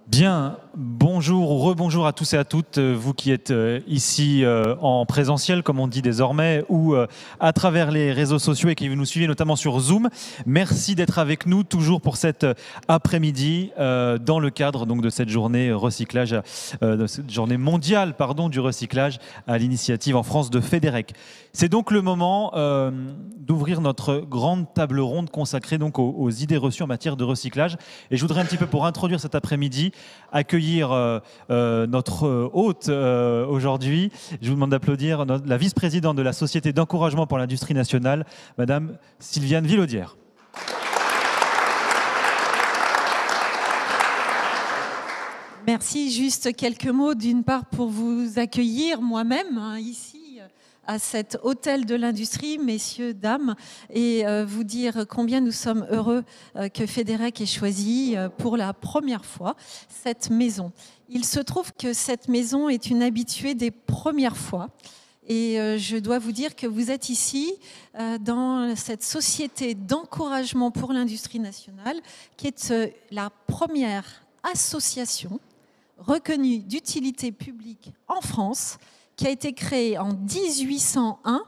Bien, bonjour ou rebonjour à tous et à toutes, vous qui êtes ici en présentiel, comme on dit désormais, ou à travers les réseaux sociaux et qui nous suivez notamment sur Zoom. Merci d'être avec nous toujours pour cet après-midi dans le cadre donc, de cette journée recyclage, de cette journée mondiale du recyclage à l'initiative en France de FEDEREC. C'est donc le moment d'ouvrir notre grande table ronde consacrée donc aux idées reçues en matière de recyclage. Et je voudrais un petit peu, pour introduire cet après-midi, accueillir notre hôte aujourd'hui. Je vous demande d'applaudir la vice-présidente de la Société d'encouragement pour l'industrie nationale, Madame Sylviane Villaudière. Merci. Juste quelques mots, d'une part pour vous accueillir moi-même ici à cet hôtel de l'industrie, messieurs, dames, et vous dire combien nous sommes heureux que FEDEREC ait choisi pour la première fois cette maison. Il se trouve que cette maison est une habituée des premières fois. Et je dois vous dire que vous êtes ici dans cette société d'encouragement pour l'industrie nationale, qui est la première association reconnue d'utilité publique en France, qui a été créée en 1801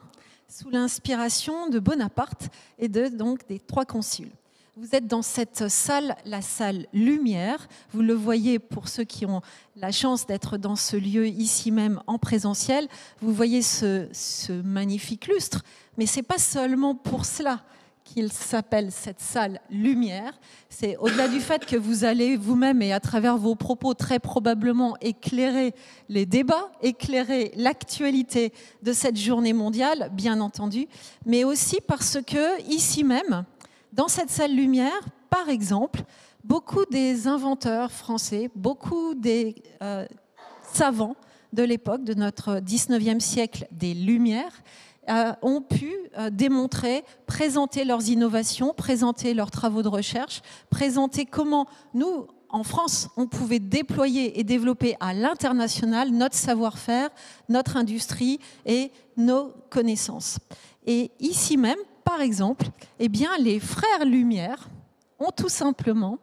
sous l'inspiration de Bonaparte et donc des 3 consuls. Vous êtes dans cette salle, la salle Lumière. Vous le voyez pour ceux qui ont la chance d'être dans ce lieu ici même en présentiel. Vous voyez ce magnifique lustre, mais ce n'est pas seulement pour cela qu'il s'appelle cette salle Lumière. C'est au-delà du fait que vous allez vous-même et à travers vos propos très probablement éclairer les débats, éclairer l'actualité de cette journée mondiale, bien entendu, mais aussi parce que ici même, dans cette salle Lumière, par exemple, beaucoup des inventeurs français, beaucoup des savants de l'époque, de notre 19e siècle des Lumières, ont pu démontrer, présenter leurs innovations, présenter leurs travaux de recherche, présenter comment nous, en France, on pouvait déployer et développer à l'international notre savoir-faire, notre industrie et nos connaissances. Et ici même, par exemple, eh bien, les frères Lumière ont tout simplement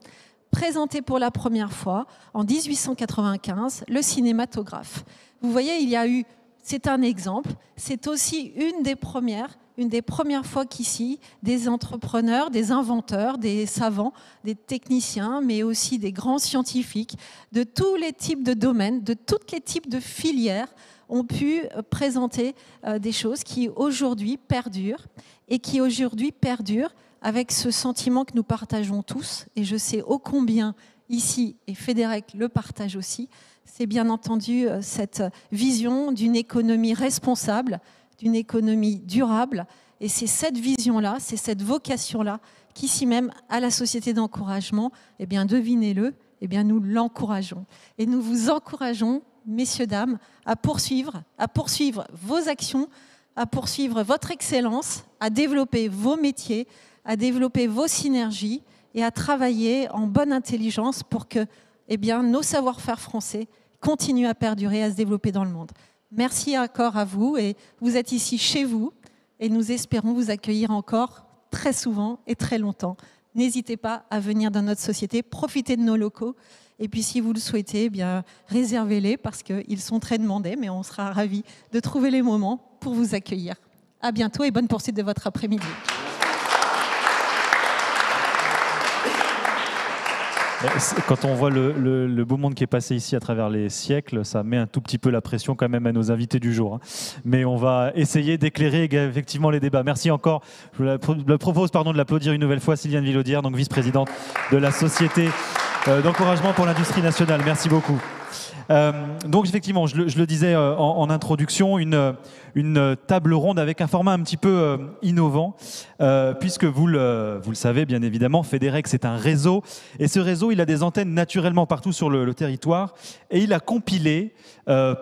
présenté pour la première fois, en 1895, le cinématographe. Vous voyez, il y a eu... C'est un exemple, c'est aussi une des premières fois qu'ici, des entrepreneurs, des inventeurs, des savants, des techniciens, mais aussi des grands scientifiques, de tous les types de domaines, de tous les types de filières, ont pu présenter des choses qui aujourd'hui perdurent et qui aujourd'hui perdurent avec ce sentiment que nous partageons tous, et je sais ô combien ici, et FEDEREC le partage aussi, c'est bien entendu cette vision d'une économie responsable, d'une économie durable. Et c'est cette vision-là, c'est cette vocation-là qu'ici même, à la Société d'encouragement, eh bien, devinez-le, eh bien, nous l'encourageons. Et nous vous encourageons, messieurs, dames, à poursuivre vos actions, à poursuivre votre excellence, à développer vos métiers, à développer vos synergies et à travailler en bonne intelligence pour que eh bien, nos savoir-faire français continuent à perdurer, à se développer dans le monde. Merci encore à vous, et vous êtes ici chez vous, et nous espérons vous accueillir encore très souvent et très longtemps. N'hésitez pas à venir dans notre société, profitez de nos locaux, et puis si vous le souhaitez, eh bien, réservez-les parce qu'ils sont très demandés, mais on sera ravis de trouver les moments pour vous accueillir. À bientôt et bonne poursuite de votre après-midi. Quand on voit le beau monde qui est passé ici à travers les siècles, ça met un tout petit peu la pression quand même à nos invités du jour. Mais on va essayer d'éclairer effectivement les débats. Merci encore. Je vous propose de l'applaudir une nouvelle fois, Sylviane Villaudière, donc vice-présidente de la Société d'encouragement pour l'industrie nationale. Merci beaucoup. Donc effectivement, je le disais en introduction, une table ronde avec un format un petit peu innovant, puisque vous le savez bien évidemment, FEDEREC c'est un réseau, et ce réseau il a des antennes naturellement partout sur le territoire, et il a compilé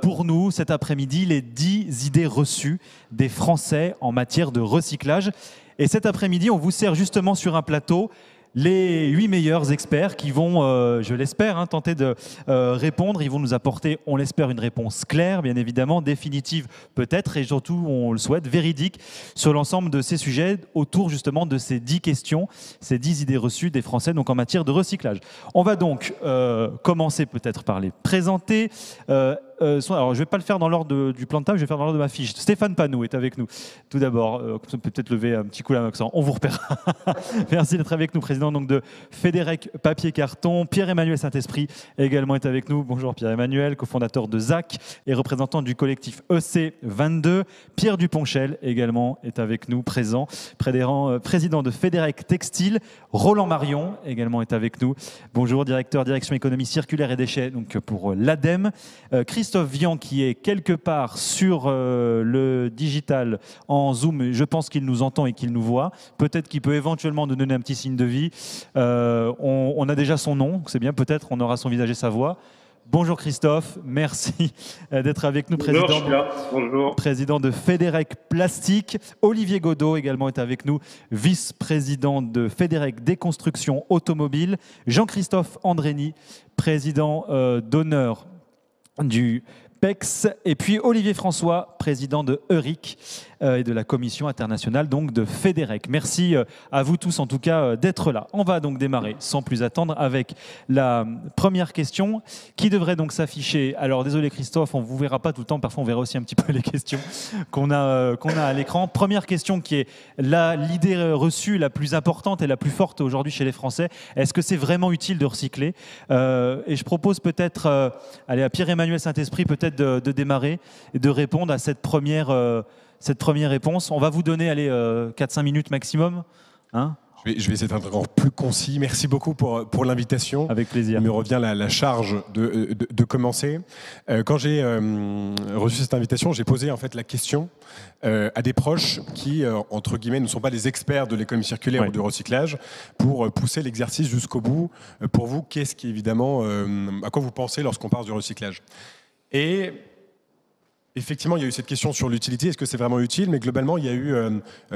pour nous cet après-midi les 10 idées reçues des Français en matière de recyclage. Et cet après-midi, on vous sert justement sur un plateau les 8 meilleurs experts qui vont, je l'espère, tenter de répondre. Ils vont nous apporter, on l'espère, une réponse claire, bien évidemment, définitive peut-être, et surtout, on le souhaite, véridique sur l'ensemble de ces sujets autour justement de ces 10 questions, ces 10 idées reçues des Français donc en matière de recyclage. On va donc commencer peut-être par les présenter. Alors, je ne vais pas le faire dans l'ordre du plan de table, je vais faire dans l'ordre de ma fiche. Stéphane Panou est avec nous. Tout d'abord, on peut peut-être lever un petit coup la accent. On vous repère. Merci d'être avec nous, président donc, de Fédérec Papier Carton. Pierre-Emmanuel Saint-Esprit également est avec nous. Bonjour Pierre-Emmanuel, cofondateur de ZAC et représentant du collectif EC22. Pierre Duponchel également est avec nous, présent, président de Fédérec Textile. Roland Marion également est avec nous. Bonjour, direction économie circulaire et déchets donc pour l'ADEME. Christophe Vian qui est quelque part sur le digital en Zoom. Je pense qu'il nous entend et qu'il nous voit. Peut-être qu'il peut éventuellement nous donner un petit signe de vie. On a déjà son nom, c'est bien, peut-être on aura son visage et sa voix. Bonjour Christophe, merci d'être avec nous, Bonjour, je suis là. Bonjour. Président de Fédérec Plastique. Olivier Godot également est avec nous, vice-président de Fédérec Déconstruction Automobile. Jean-Christophe Andrény, président d'honneur du PEX, et puis Olivier François, président de EURIC et de la Commission internationale donc de Fédérec. Merci à vous tous en tout cas d'être là. On va donc démarrer sans plus attendre avec la première question qui devrait donc s'afficher. Alors désolé Christophe, on ne vous verra pas tout le temps, parfois on verra aussi un petit peu les questions qu'on a à l'écran. Première question qui est l'idée reçue la plus importante et la plus forte aujourd'hui chez les Français. Est-ce que c'est vraiment utile de recycler ? Et je propose peut-être à Pierre-Emmanuel Saint-Esprit peut-être de démarrer et de répondre à cette première réponse. On va vous donner 4-5 minutes maximum. Je vais essayer d'être encore plus concis. Merci beaucoup pour l'invitation. Avec plaisir. Il me revient la charge de commencer. Quand j'ai reçu cette invitation, j'ai posé en fait la question à des proches qui, entre guillemets, ne sont pas des experts de l'économie circulaire ou du recyclage, pour pousser l'exercice jusqu'au bout. Pour vous, qu'est-ce qui, évidemment, à quoi vous pensez lorsqu'on parle du recyclage ? Et effectivement, il y a eu cette question sur l'utilité, est-ce que c'est vraiment utile ? Mais globalement, il y a eu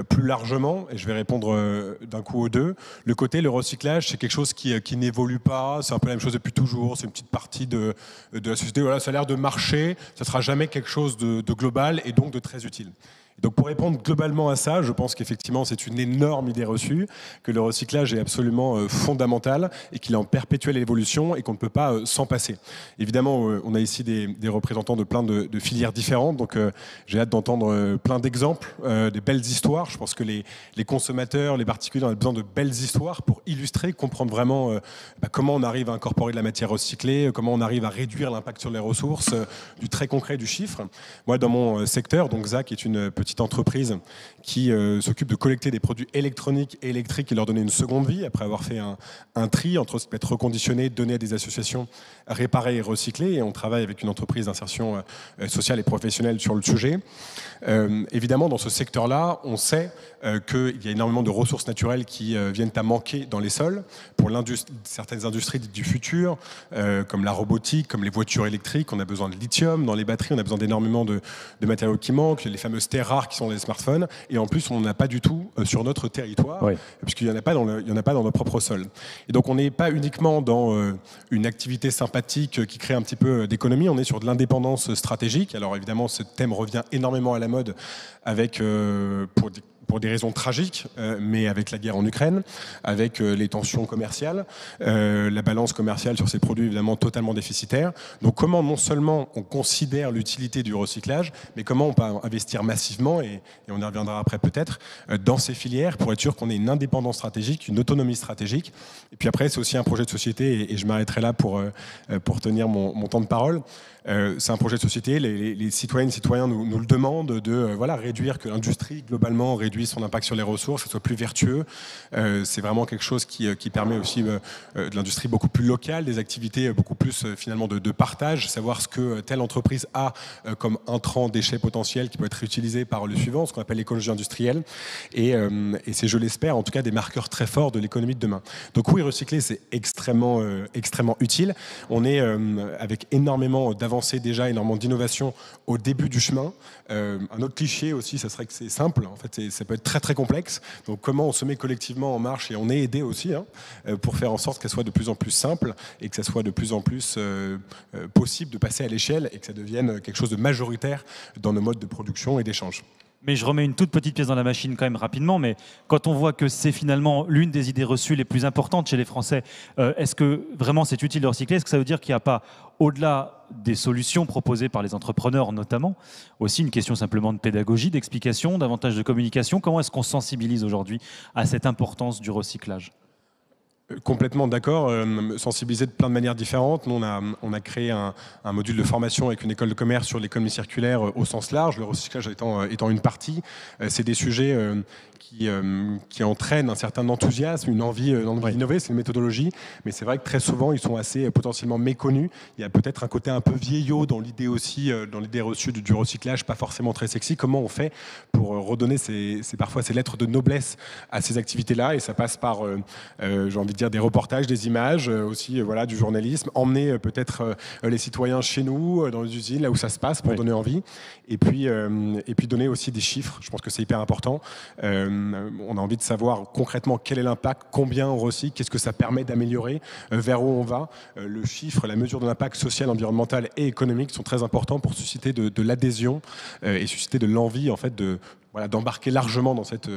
plus largement, et je vais répondre d'un coup aux deux, le recyclage, c'est quelque chose qui n'évolue pas, c'est un peu la même chose depuis toujours, c'est une petite partie de la société, voilà, ça a l'air de marcher, ça ne sera jamais quelque chose de global et donc de très utile. Donc pour répondre globalement à ça, je pense qu'effectivement c'est une énorme idée reçue, que le recyclage est absolument fondamental et qu'il est en perpétuelle évolution et qu'on ne peut pas s'en passer. Évidemment, on a ici des représentants de plein de filières différentes, donc j'ai hâte d'entendre plein d'exemples, des belles histoires. Je pense que les consommateurs, les particuliers ont besoin de belles histoires pour illustrer, comprendre vraiment comment on arrive à incorporer de la matière recyclée, comment on arrive à réduire l'impact sur les ressources, du très concret, du chiffre. Moi, dans mon secteur, donc ZAC est une petite entreprise qui s'occupe de collecter des produits électroniques et électriques et leur donner une seconde vie après avoir fait un tri entre ce qui peut être reconditionné, donné à des associations, réparé et recyclé. Et on travaille avec une entreprise d'insertion sociale et professionnelle sur le sujet. Évidemment, dans ce secteur-là, on sait qu'il y a énormément de ressources naturelles qui viennent à manquer dans les sols. Pour certaines industries dites du futur, comme la robotique, comme les voitures électriques, on a besoin de lithium. Dans les batteries, on a besoin d'énormément de matériaux qui manquent, les fameuses terres rares qui sont les smartphones. Et en plus, on n'en a pas du tout sur notre territoire, puisqu'il n'y en a pas dans nos propres sols. Et donc, on n'est pas uniquement dans une activité sympathique qui crée un petit peu d'économie, on est sur de l'indépendance stratégique. Alors évidemment, ce thème revient énormément à la mode avec, pour des raisons tragiques, mais avec la guerre en Ukraine, avec les tensions commerciales, la balance commerciale sur ces produits évidemment totalement déficitaire. Donc comment non seulement on considère l'utilité du recyclage, mais comment on peut investir massivement, et on y reviendra après peut-être, dans ces filières pour être sûr qu'on ait une indépendance stratégique, une autonomie stratégique. Et puis après, c'est aussi un projet de société, et je m'arrêterai là pour tenir mon temps de parole. C'est un projet de société, les citoyennes et citoyens nous le demandent de réduire, que l'industrie globalement réduise son impact sur les ressources, que ce soit plus vertueux. C'est vraiment quelque chose qui permet aussi de l'industrie beaucoup plus locale, des activités beaucoup plus finalement de partage, savoir ce que telle entreprise a comme intrant, déchet potentiel qui peut être réutilisé par le suivant, ce qu'on appelle l'écologie industrielle. Et c'est, je l'espère, en tout cas des marqueurs très forts de l'économie de demain. Donc oui, recycler, c'est extrêmement utile. On est avec énormément d'avancées déjà, énormément d'innovation au début du chemin. Un autre cliché aussi, ça serait que c'est simple. En fait, ça peut être très très complexe. Donc comment on se met collectivement en marche et on est aidé aussi pour faire en sorte qu'elle soit de plus en plus simple et que ça soit de plus en plus possible de passer à l'échelle et que ça devienne quelque chose de majoritaire dans nos modes de production et d'échange. Mais je remets une toute petite pièce dans la machine quand même rapidement, mais quand on voit que c'est finalement l'une des idées reçues les plus importantes chez les Français, est-ce que vraiment c'est utile de recycler? Est-ce que ça veut dire qu'il n'y a pas, au-delà des solutions proposées par les entrepreneurs notamment, aussi une question simplement de pédagogie, d'explication, davantage de communication? Comment est-ce qu'on sensibilise aujourd'hui à cette importance du recyclage? Complètement d'accord, sensibiliser de plein de manières différentes. Nous, on a créé un module de formation avec une école de commerce sur l'économie circulaire au sens large, le recyclage étant une partie. C'est des sujets qui entraînent un certain enthousiasme, une envie d'innover, c'est une méthodologie, mais c'est vrai que très souvent, ils sont assez potentiellement méconnus. Il y a peut-être un côté un peu vieillot dans l'idée aussi, dans l'idée reçue du recyclage, pas forcément très sexy. Comment on fait pour redonner parfois ces lettres de noblesse à ces activités-là? Et ça passe par, j'ai envie de dire, des reportages, des images, aussi voilà, du journalisme, emmener peut-être les citoyens chez nous, dans les usines, là où ça se passe, pour donner envie, et puis donner aussi des chiffres. Je pense que c'est hyper important. On a envie de savoir concrètement quel est l'impact, combien on recycle, qu'est-ce que ça permet d'améliorer, vers où on va. Le chiffre, la mesure de l'impact social, environnemental et économique sont très importants pour susciter de l'adhésion et susciter de l'envie en fait, d'embarquer largement dans cette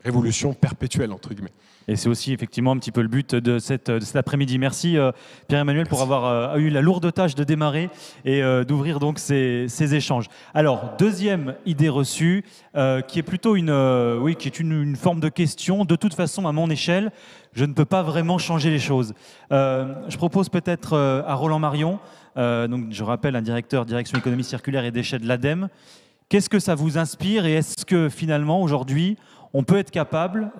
révolution perpétuelle, entre guillemets. Et c'est aussi effectivement un petit peu le but de cet après-midi. Merci Pierre-Emmanuel pour avoir eu la lourde tâche de démarrer et d'ouvrir donc ces échanges. Alors, deuxième idée reçue, qui est plutôt une forme de question. De toute façon, à mon échelle, je ne peux pas vraiment changer les choses. Je propose peut-être à Roland Marion, donc je rappelle un direction économie circulaire et déchets de l'ADEME. Qu'est-ce que ça vous inspire et est-ce que finalement aujourd'hui on peut être capable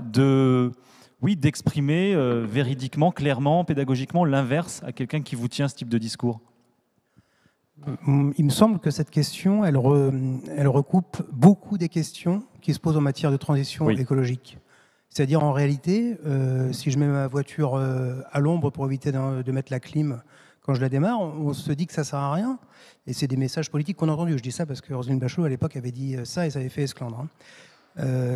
d'exprimer véridiquement, clairement, pédagogiquement l'inverse à quelqu'un qui vous tient ce type de discours? Il me semble que cette question, elle recoupe beaucoup des questions qui se posent en matière de transition écologique. C'est-à-dire en réalité, si je mets ma voiture à l'ombre pour éviter de mettre la clim quand je la démarre, on se dit que ça ne sert à rien. Et c'est des messages politiques qu'on a entendus. Je dis ça parce que Roselyne Bachelot, à l'époque, avait dit ça et ça avait fait esclandre.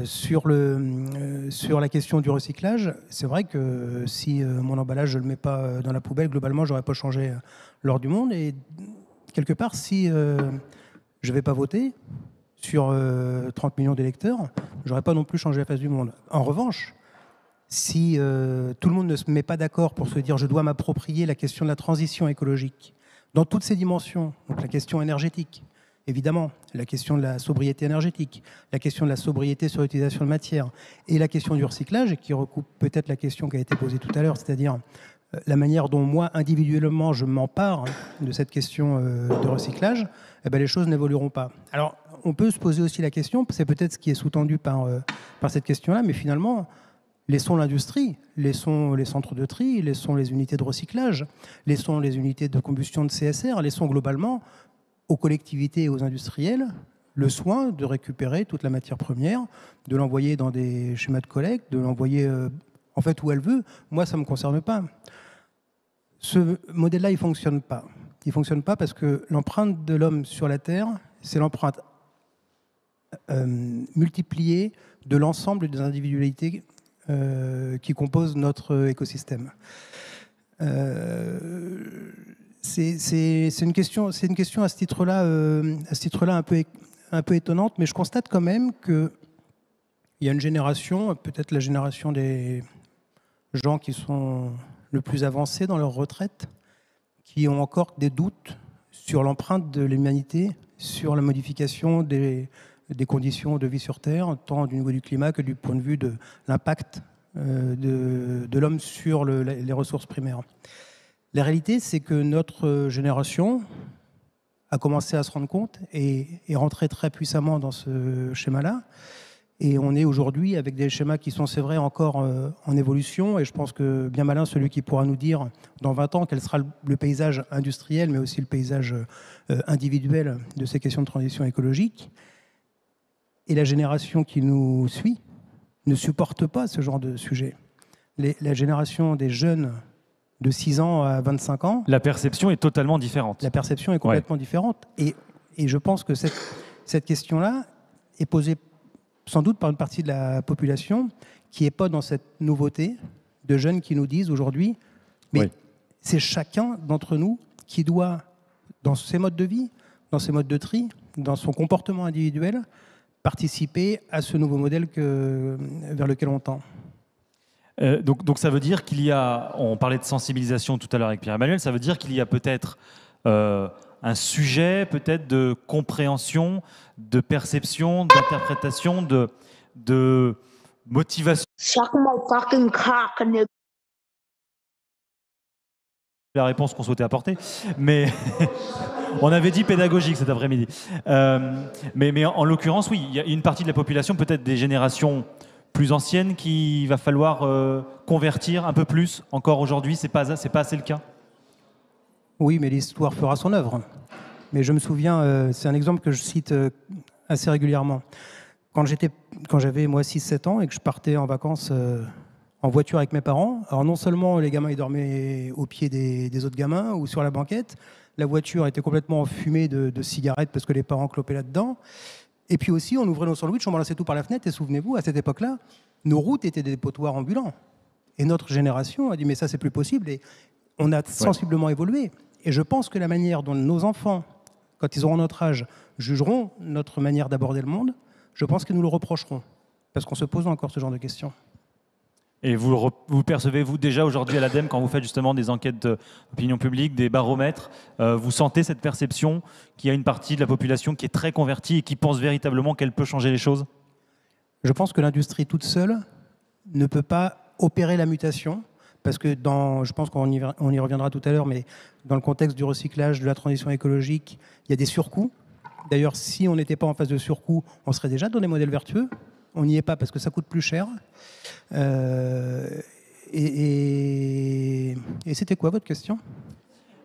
Sur la question du recyclage, c'est vrai que si mon emballage, je ne le mets pas dans la poubelle, globalement, je n'aurais pas changé l'ordre du monde. Et quelque part, si je ne vais pas voter sur 30 millions d'électeurs, je n'aurais pas non plus changé la face du monde. En revanche, si tout le monde ne se met pas d'accord pour se dire je dois m'approprier la question de la transition écologique dans toutes ses dimensions, donc la question énergétique, évidemment, la question de la sobriété énergétique, la question de la sobriété sur l'utilisation de matière et la question du recyclage, qui recoupe peut-être la question qui a été posée tout à l'heure, c'est-à-dire la manière dont moi, individuellement, je m'empare de cette question de recyclage, les choses n'évolueront pas. Alors, on peut se poser aussi la question, c'est peut-être ce qui est sous-tendu par cette question-là, mais finalement, laissons l'industrie, laissons les centres de tri, laissons les unités de recyclage, laissons les unités de combustion de CSR, laissons globalement aux collectivités et aux industriels le soin de récupérer toute la matière première, de l'envoyer dans des schémas de collecte, de l'envoyer en fait où elle veut. Moi, ça ne me concerne pas. Ce modèle-là, il ne fonctionne pas. Il ne fonctionne pas parce que l'empreinte de l'homme sur la Terre, c'est l'empreinte multipliée de l'ensemble des individualités qui composent notre écosystème. C'est une question à ce titre-là un peu étonnante, mais je constate quand même qu'il y a une génération, peut-être la génération des gens qui sont le plus avancés dans leur retraite, qui ont encore des doutes sur l'empreinte de l'humanité, sur la modification des conditions de vie sur Terre, tant du niveau du climat que du point de vue de l'impact de l'homme sur les ressources primaires. La réalité, c'est que notre génération a commencé à se rendre compte et est rentrée très puissamment dans ce schéma-là. Et on est aujourd'hui avec des schémas qui sont, c'est vrai, encore en évolution. Et je pense que bien malin celui qui pourra nous dire dans 20 ans quel sera le paysage industriel, mais aussi le paysage individuel de ces questions de transition écologique. Et la génération qui nous suit ne supporte pas ce genre de sujet. La génération des jeunes de 6 ans à 25 ans... La perception est totalement différente. La perception est complètement différente. Et je pense que cette question-là est posée sans doute par une partie de la population qui n'est pas dans cette nouveauté, de jeunes qui nous disent aujourd'hui, mais c'est chacun d'entre nous qui doit, dans ses modes de vie, dans ses modes de tri, dans son comportement individuel, participer à ce nouveau modèle vers lequel on tend. Donc ça veut dire qu'il y a, on parlait de sensibilisation tout à l'heure avec Pierre-Emmanuel, ça veut dire qu'il y a peut-être un sujet peut-être de compréhension, de perception, d'interprétation, de motivation. Suck my fucking cock, nigga. La réponse qu'on souhaitait apporter, mais on avait dit pédagogique cet après-midi. Mais en l'occurrence, oui, il y a une partie de la population, peut-être des générations plus anciennes, qu'il va falloir convertir un peu plus. Encore aujourd'hui, c'est pas assez le cas. Oui, mais l'histoire fera son œuvre. Mais je me souviens, c'est un exemple que je cite assez régulièrement. Quand j'avais moi 6-7 ans et que je partais en vacances en voiture avec mes parents, alors non seulement les gamins ils dormaient au pied des autres gamins ou sur la banquette, la voiture était complètement enfumée de cigarettes parce que les parents clopaient là-dedans. Et puis aussi, on ouvrait nos sandwichs, on balançait tout par la fenêtre. Et souvenez-vous, à cette époque-là, nos routes étaient des dépotoirs ambulants. Et notre génération a dit, mais ça, c'est plus possible. Et on a sensiblement évolué. Et je pense que la manière dont nos enfants, quand ils auront notre âge, jugeront notre manière d'aborder le monde, je pense qu'ils nous le reprocheront. Parce qu'on se pose encore ce genre de questions. Et vous percevez, vous, déjà aujourd'hui à l'ADEME, quand vous faites justement des enquêtes d'opinion publique, des baromètres, vous sentez cette perception qu'il y a une partie de la population qui est très convertie et qui pense véritablement qu'elle peut changer les choses? Je pense que l'industrie toute seule ne peut pas opérer la mutation, parce que je pense qu'on y reviendra tout à l'heure, mais dans le contexte du recyclage, de la transition écologique, il y a des surcoûts. D'ailleurs, si on n'était pas en phase de surcoût, on serait déjà dans des modèles vertueux. On n'y est pas parce que ça coûte plus cher. Et c'était quoi votre question ?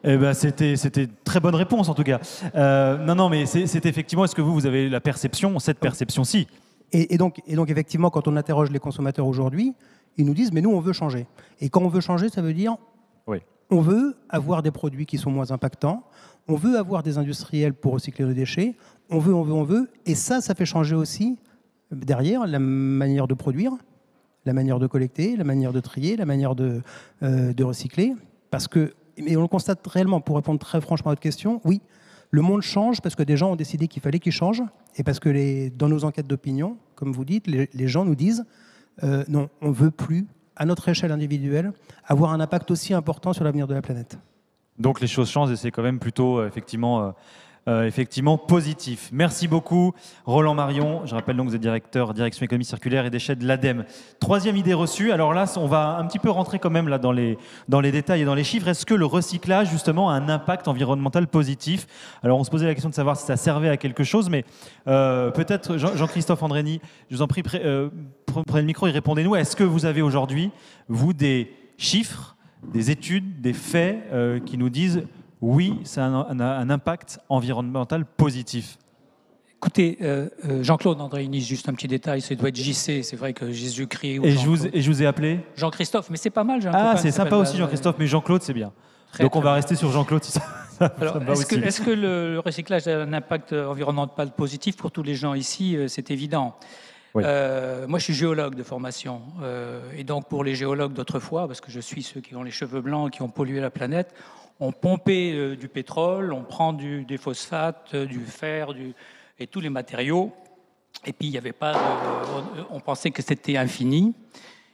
Eh ben, c'était très bonne réponse en tout cas. Non, mais c'est effectivement, est-ce que vous avez la perception, cette perception-ci ? Et donc effectivement, quand on interroge les consommateurs aujourd'hui, ils nous disent, mais nous, on veut changer. Et quand on veut changer, ça veut dire, on veut avoir des produits qui sont moins impactants, on veut avoir des industriels pour recycler nos déchets, on veut. Et ça fait changer aussi, derrière, la manière de produire, la manière de collecter, la manière de trier, la manière de recycler. Parce que, et on le constate réellement, pour répondre très franchement à votre question, oui, le monde change parce que des gens ont décidé qu'il fallait qu'il change, et parce que dans nos enquêtes d'opinion, comme vous dites, les gens nous disent non, on ne veut plus, à notre échelle individuelle, avoir un impact aussi important sur l'avenir de la planète. Donc les choses changent et c'est quand même plutôt effectivement positif. Merci beaucoup Roland Marion. Je rappelle donc que vous êtes direction économie circulaire et déchets de l'ADEME. Troisième idée reçue, alors là on va un petit peu rentrer quand même là dans les détails et dans les chiffres. Est-ce que le recyclage justement a un impact environnemental positif? Alors on se posait la question de savoir si ça servait à quelque chose, mais peut-être Jean-Christophe Andrény, je vous en prie, prenez le micro et répondez-nous. Est-ce que vous avez aujourd'hui, vous, des chiffres, des études, des faits qui nous disent oui, ça a un impact environnemental positif? Écoutez, Jean-Claude Andrény, juste un petit détail, ça doit être JC, c'est vrai que Jésus-Christ ou et je vous ai appelé Jean-Christophe, mais c'est pas mal. Ah, c'est sympa aussi Jean-Christophe, mais Jean-Claude, c'est bien. Donc on va rester sur Jean-Claude si ça Alors, est-ce que le recyclage a un impact environnemental positif pour tous les gens ici? C'est évident. Oui. Moi, je suis géologue de formation. Et donc, pour les géologues d'autrefois, parce que je suis ceux qui ont les cheveux blancs, qui ont pollué la planète, on pompait du pétrole, on prend des phosphates, du fer, et tous les matériaux. Et puis, il n'y avait pas on pensait que c'était infini.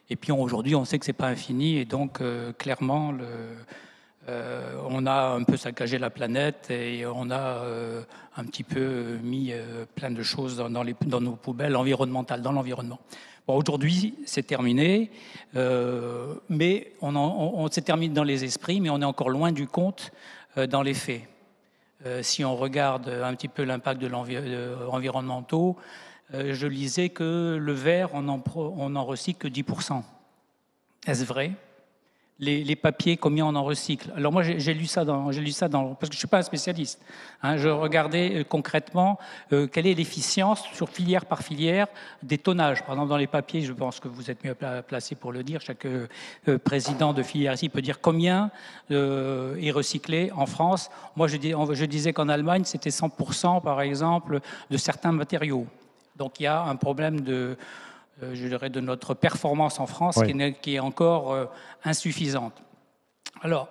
Et puis, aujourd'hui, on sait que ce n'est pas infini. Et donc, clairement, on a un peu saccagé la planète et on a un petit peu mis plein de choses dans nos poubelles environnementales, dans l'environnement. Bon, aujourd'hui, c'est terminé, mais on s'est terminé dans les esprits, mais on est encore loin du compte dans les faits. Si on regarde un petit peu l'impact environnementaux, je lisais que le verre, on en recycle que 10%. Est-ce vrai ? Les papiers, combien on en recycle? Alors moi, j'ai lu ça parce que je ne suis pas un spécialiste. Hein, je regardais concrètement quelle est l'efficience sur filière par filière des tonnages. Par exemple, dans les papiers, je pense que vous êtes mieux placé pour le dire. Chaque président de filière ici peut dire combien est recyclé en France. Moi, je disais qu'en Allemagne, c'était 100%, par exemple, de certains matériaux. Donc il y a un problème je dirais, de notre performance en France qui est encore insuffisante. Alors,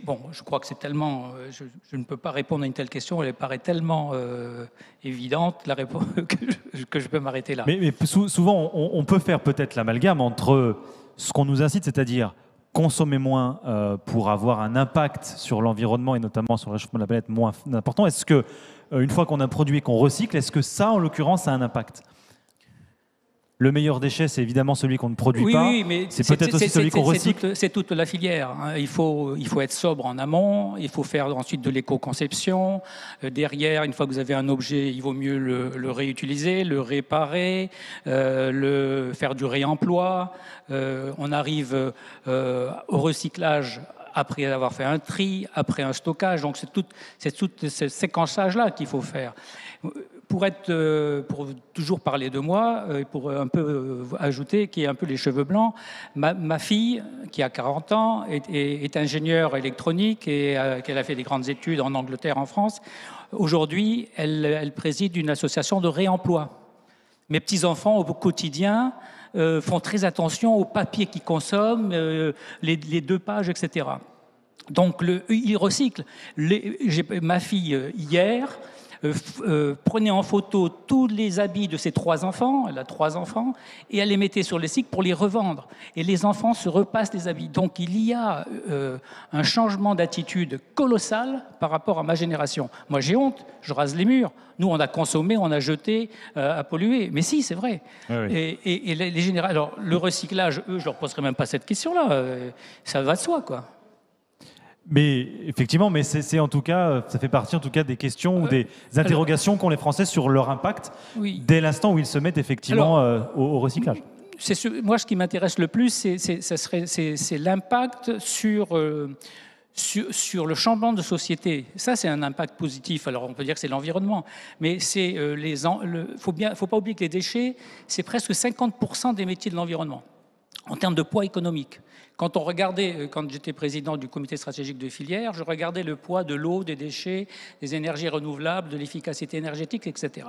bon, je crois que c'est tellement... je ne peux pas répondre à une telle question, elle paraît tellement évidente, la réponse, que je peux m'arrêter là. Mais souvent, on peut faire peut-être l'amalgame entre ce qu'on nous incite, c'est-à-dire consommer moins pour avoir un impact sur l'environnement et notamment sur le réchauffement de la planète moins important. Est-ce que, une fois qu'on a produit et qu'on recycle, est-ce que ça, en l'occurrence, a un impact ? Le meilleur déchet, c'est évidemment celui qu'on ne produit pas. Oui, mais c'est peut-être aussi celui qu'on recycle. C'est toute la filière. Hein. Il faut être sobre en amont. Il faut faire ensuite de l'éco-conception. Derrière, une fois que vous avez un objet, il vaut mieux le réutiliser, le réparer, faire du réemploi. On arrive au recyclage après avoir fait un tri, après un stockage. Donc c'est tout ce séquençage-là qu'il faut faire. Pour toujours parler de moi, pour un peu ajouter, qui est un peu les cheveux blancs, ma fille, qui a 40 ans, est ingénieure électronique et qu'elle a fait des grandes études en Angleterre, en France. Aujourd'hui, elle préside une association de réemploi. Mes petits-enfants, au quotidien, font très attention au papier qu'ils consomment, les 2 pages, etc. Donc, ils recyclent. Ma fille, hier... prenait en photo tous les habits de ses 3 enfants, elle a 3 enfants, et elle les mettait sur les sites pour les revendre. Et les enfants se repassent les habits. Donc il y a un changement d'attitude colossal par rapport à ma génération. Moi j'ai honte, je rase les murs. Nous on a consommé, on a jeté, à polluer. Mais si, c'est vrai. Oui, oui. Et les générations... Alors le recyclage, eux, je leur poserai même pas cette question-là. Ça va de soi, quoi. Mais effectivement, mais c'est en tout cas, ça fait partie en tout cas des questions ou des interrogations qu'ont les Français sur leur impact dès l'instant où ils se mettent effectivement au recyclage. Moi, ce qui m'intéresse le plus, c'est l'impact sur le changement de société. Ça, c'est un impact positif. Alors, on peut dire que c'est l'environnement, mais faut pas oublier que les déchets, c'est presque 50% des métiers de l'environnement en termes de poids économique. Quand j'étais président du comité stratégique de filière, je regardais le poids de l'eau, des déchets, des énergies renouvelables, de l'efficacité énergétique, etc.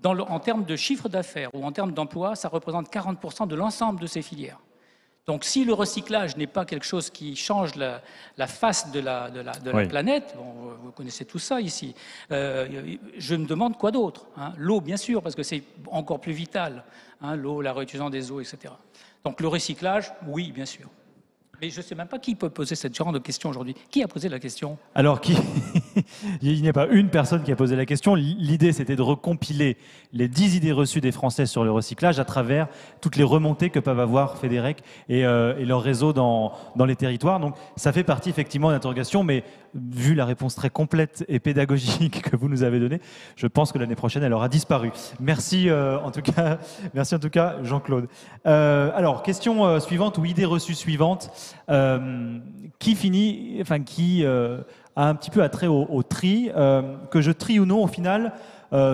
En termes de chiffre d'affaires ou en termes d'emploi, ça représente 40% de l'ensemble de ces filières. Donc si le recyclage n'est pas quelque chose qui change la face de la planète, bon, vous connaissez tout ça ici, je me demande quoi d'autre, hein. L'eau, bien sûr, parce que c'est encore plus vital, hein, l'eau, la réutilisation des eaux, etc. Donc le recyclage, oui, bien sûr. Mais je ne sais même pas qui peut poser cette genre de question aujourd'hui. Qui a posé la question ? Alors, il n'y a pas une personne qui a posé la question. L'idée, c'était de recompiler les 10 idées reçues des Français sur le recyclage à travers toutes les remontées que peuvent avoir Fédérec et leur réseau dans les territoires. Donc, ça fait partie effectivement d'interrogations, mais vu la réponse très complète et pédagogique que vous nous avez donnée, je pense que l'année prochaine, elle aura disparu. Merci en tout cas, Jean-Claude. Alors, question suivante ou idée reçue suivante. Qui a un petit peu attrait au tri, que je trie ou non, au final,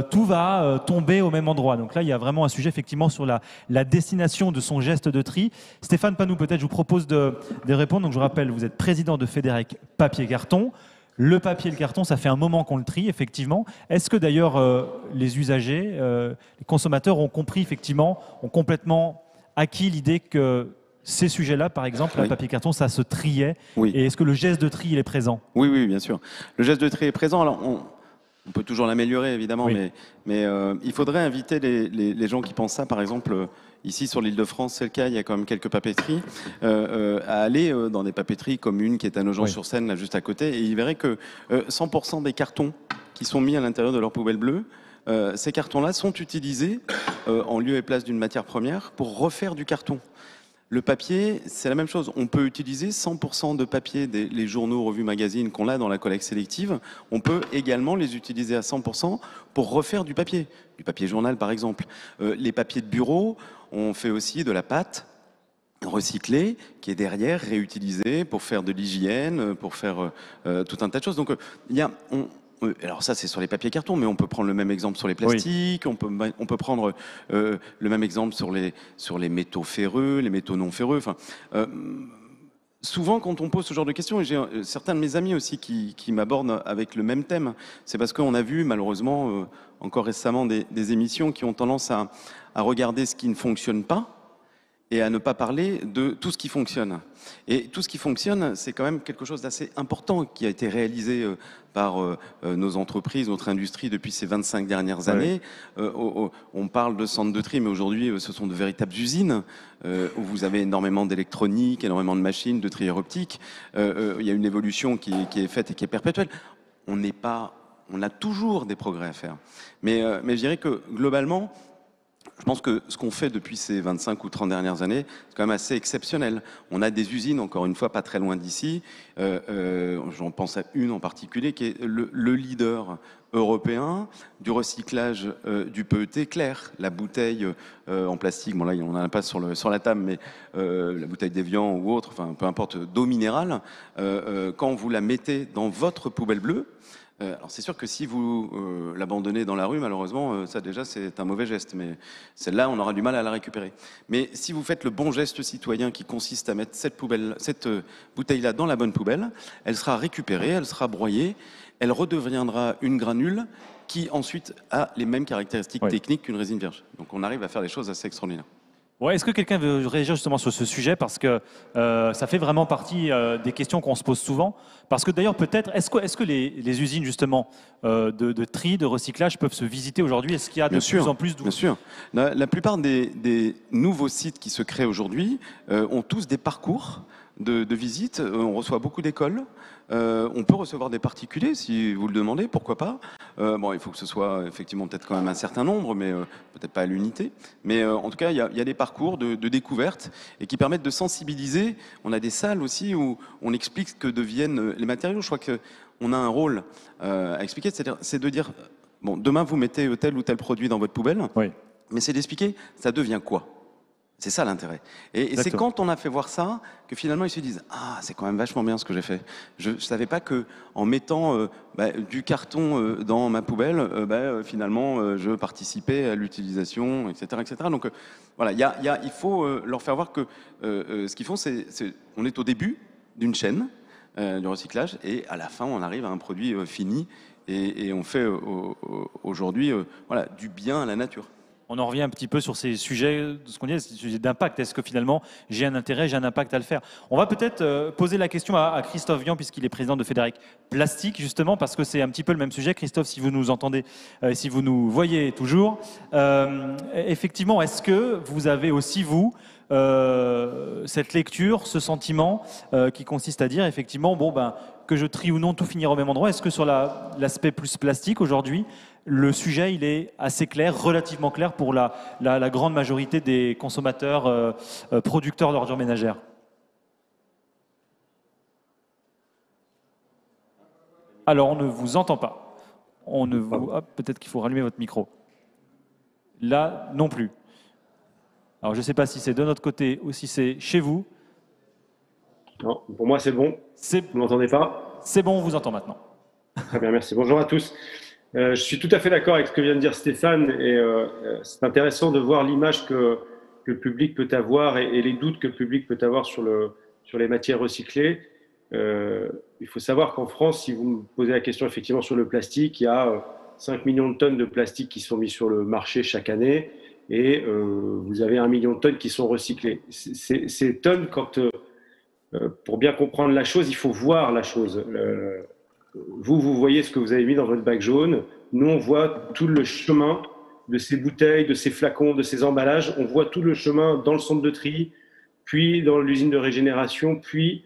tout va tomber au même endroit. Donc là, il y a vraiment un sujet effectivement sur la destination de son geste de tri. Stéphane Panou, peut-être, je vous propose de répondre. Donc je rappelle, vous êtes président de Fédérec Papier-Carton. Le papier et le carton, ça fait un moment qu'on le trie, effectivement. Est-ce que d'ailleurs les usagers, les consommateurs ont compris, effectivement, ont complètement acquis l'idée que ces sujets-là, par exemple, le papier-carton, ça se triait. Oui. Et est-ce que le geste de tri, il est présent ? Oui, bien sûr. Le geste de tri est présent. Alors, on peut toujours l'améliorer, évidemment, mais il faudrait inviter les gens qui pensent ça, par exemple, ici sur l'Île-de-France, c'est le cas, il y a quand même quelques papeteries, à aller dans des papeteries comme une qui est à Nogent-sur-Seine, là, juste à côté, et ils verraient que 100% des cartons qui sont mis à l'intérieur de leur poubelle bleue, ces cartons-là sont utilisés en lieu et place d'une matière première pour refaire du carton. Le papier, c'est la même chose. On peut utiliser 100% de papier les journaux, revues, magazines qu'on a dans la collecte sélective. On peut également les utiliser à 100% pour refaire du papier journal par exemple. Les papiers de bureau, on fait aussi de la pâte recyclée qui est derrière réutilisée pour faire de l'hygiène, pour faire tout un tas de choses. Donc il y a... Alors ça, c'est sur les papiers cartons, mais on peut prendre le même exemple sur les plastiques, on peut prendre le même exemple sur les métaux ferreux, les métaux non ferreux. Enfin, souvent, quand on pose ce genre de questions, et j'ai certains de mes amis aussi qui m'abordent avec le même thème, c'est parce qu'on a vu malheureusement encore récemment des émissions qui ont tendance à regarder ce qui ne fonctionne pas et à ne pas parler de tout ce qui fonctionne. Et tout ce qui fonctionne, c'est quand même quelque chose d'assez important qui a été réalisé par nos entreprises, notre industrie depuis ces 25 dernières années. On parle de centres de tri, mais aujourd'hui, ce sont de véritables usines où vous avez énormément d'électronique, énormément de machines, de trieurs optiques. Il y a une évolution qui est faite et qui est perpétuelle. On a toujours des progrès à faire. Mais je dirais que globalement, je pense que ce qu'on fait depuis ces 25 ou 30 dernières années, c'est quand même assez exceptionnel. On a des usines, encore une fois, pas très loin d'ici. J'en pense à une en particulier, qui est le leader européen du recyclage du PET clair. La bouteille en plastique, bon là, on n'en a pas sur la table, mais la bouteille d'Evian ou autre, enfin, peu importe, d'eau minérale, quand vous la mettez dans votre poubelle bleue, alors c'est sûr que si vous l'abandonnez dans la rue, malheureusement, ça déjà c'est un mauvais geste, mais celle-là on aura du mal à la récupérer. Mais si vous faites le bon geste citoyen qui consiste à mettre cette bouteille-là dans la bonne poubelle, elle sera récupérée, elle sera broyée, elle redeviendra une granule qui ensuite a les mêmes caractéristiques techniques qu'une résine vierge. Donc on arrive à faire des choses assez extraordinaires. Ouais, est-ce que quelqu'un veut réagir justement sur ce sujet? Parce que ça fait vraiment partie des questions qu'on se pose souvent. Parce que d'ailleurs, peut-être, est-ce que les usines justement de tri, de recyclage peuvent se visiter aujourd'hui? Est-ce qu'il y a de plus en plus Bien sûr. La plupart des nouveaux sites qui se créent aujourd'hui ont tous des parcours de visite. On reçoit beaucoup d'écoles. On peut recevoir des particuliers si vous le demandez, pourquoi pas. Bon, il faut que ce soit effectivement peut-être quand même un certain nombre, mais peut-être pas à l'unité. Mais en tout cas, il y a des parcours de découverte et qui permettent de sensibiliser. On a des salles aussi où on explique ce que deviennent les matériaux. Je crois qu'on a un rôle à expliquer, c'est de dire, bon, demain vous mettez tel ou tel produit dans votre poubelle, mais c'est d'expliquer, ça devient quoi? C'est ça l'intérêt. Et c'est quand on a fait voir ça que finalement ils se disent « Ah, c'est quand même vachement bien ce que j'ai fait. Je ne savais pas qu'en mettant du carton dans ma poubelle, finalement, je participais à l'utilisation, etc. etc. » Donc voilà, il faut leur faire voir que ce qu'ils font, on est au début d'une chaîne du recyclage et à la fin, on arrive à un produit fini et on fait aujourd'hui voilà, du bien à la nature. On en revient un petit peu sur ces sujets, de ce qu'on dit, ces sujets d'impact. Est-ce que finalement, j'ai un intérêt, j'ai un impact à le faire? On va peut-être poser la question à Christophe Vian, puisqu'il est président de Fédérec Plastique, justement, parce que c'est un petit peu le même sujet. Christophe, si vous nous entendez, si vous nous voyez toujours, effectivement, est-ce que vous avez aussi, vous, cette lecture, ce sentiment qui consiste à dire, effectivement, bon, ben, que je trie ou non, tout finira au même endroit? Est-ce que sur l'aspect plus plastique, aujourd'hui, le sujet, il est assez clair, relativement clair pour la grande majorité des consommateurs producteurs d'ordures ménagères? Alors, on ne vous entend pas. Peut-être qu'il faut rallumer votre micro. Là, non plus. Alors, je ne sais pas si c'est de notre côté ou si c'est chez vous. Non, pour moi, c'est bon. Vous ne m'entendez pas? C'est bon, on vous entend maintenant. Très bien, merci. Bonjour à tous. Je suis tout à fait d'accord avec ce que vient de dire Stéphane et c'est intéressant de voir l'image que le public peut avoir et les doutes que le public peut avoir sur les matières recyclées. Il faut savoir qu'en France, si vous me posez la question effectivement sur le plastique, il y a 5 millions de tonnes de plastique qui sont mis sur le marché chaque année et vous avez 1 million de tonnes qui sont recyclées. Ces tonnes, pour bien comprendre la chose, il faut voir la chose. Vous voyez ce que vous avez mis dans votre bac jaune. Nous, on voit tout le chemin de ces bouteilles, de ces flacons, de ces emballages. On voit tout le chemin dans le centre de tri, puis dans l'usine de régénération, puis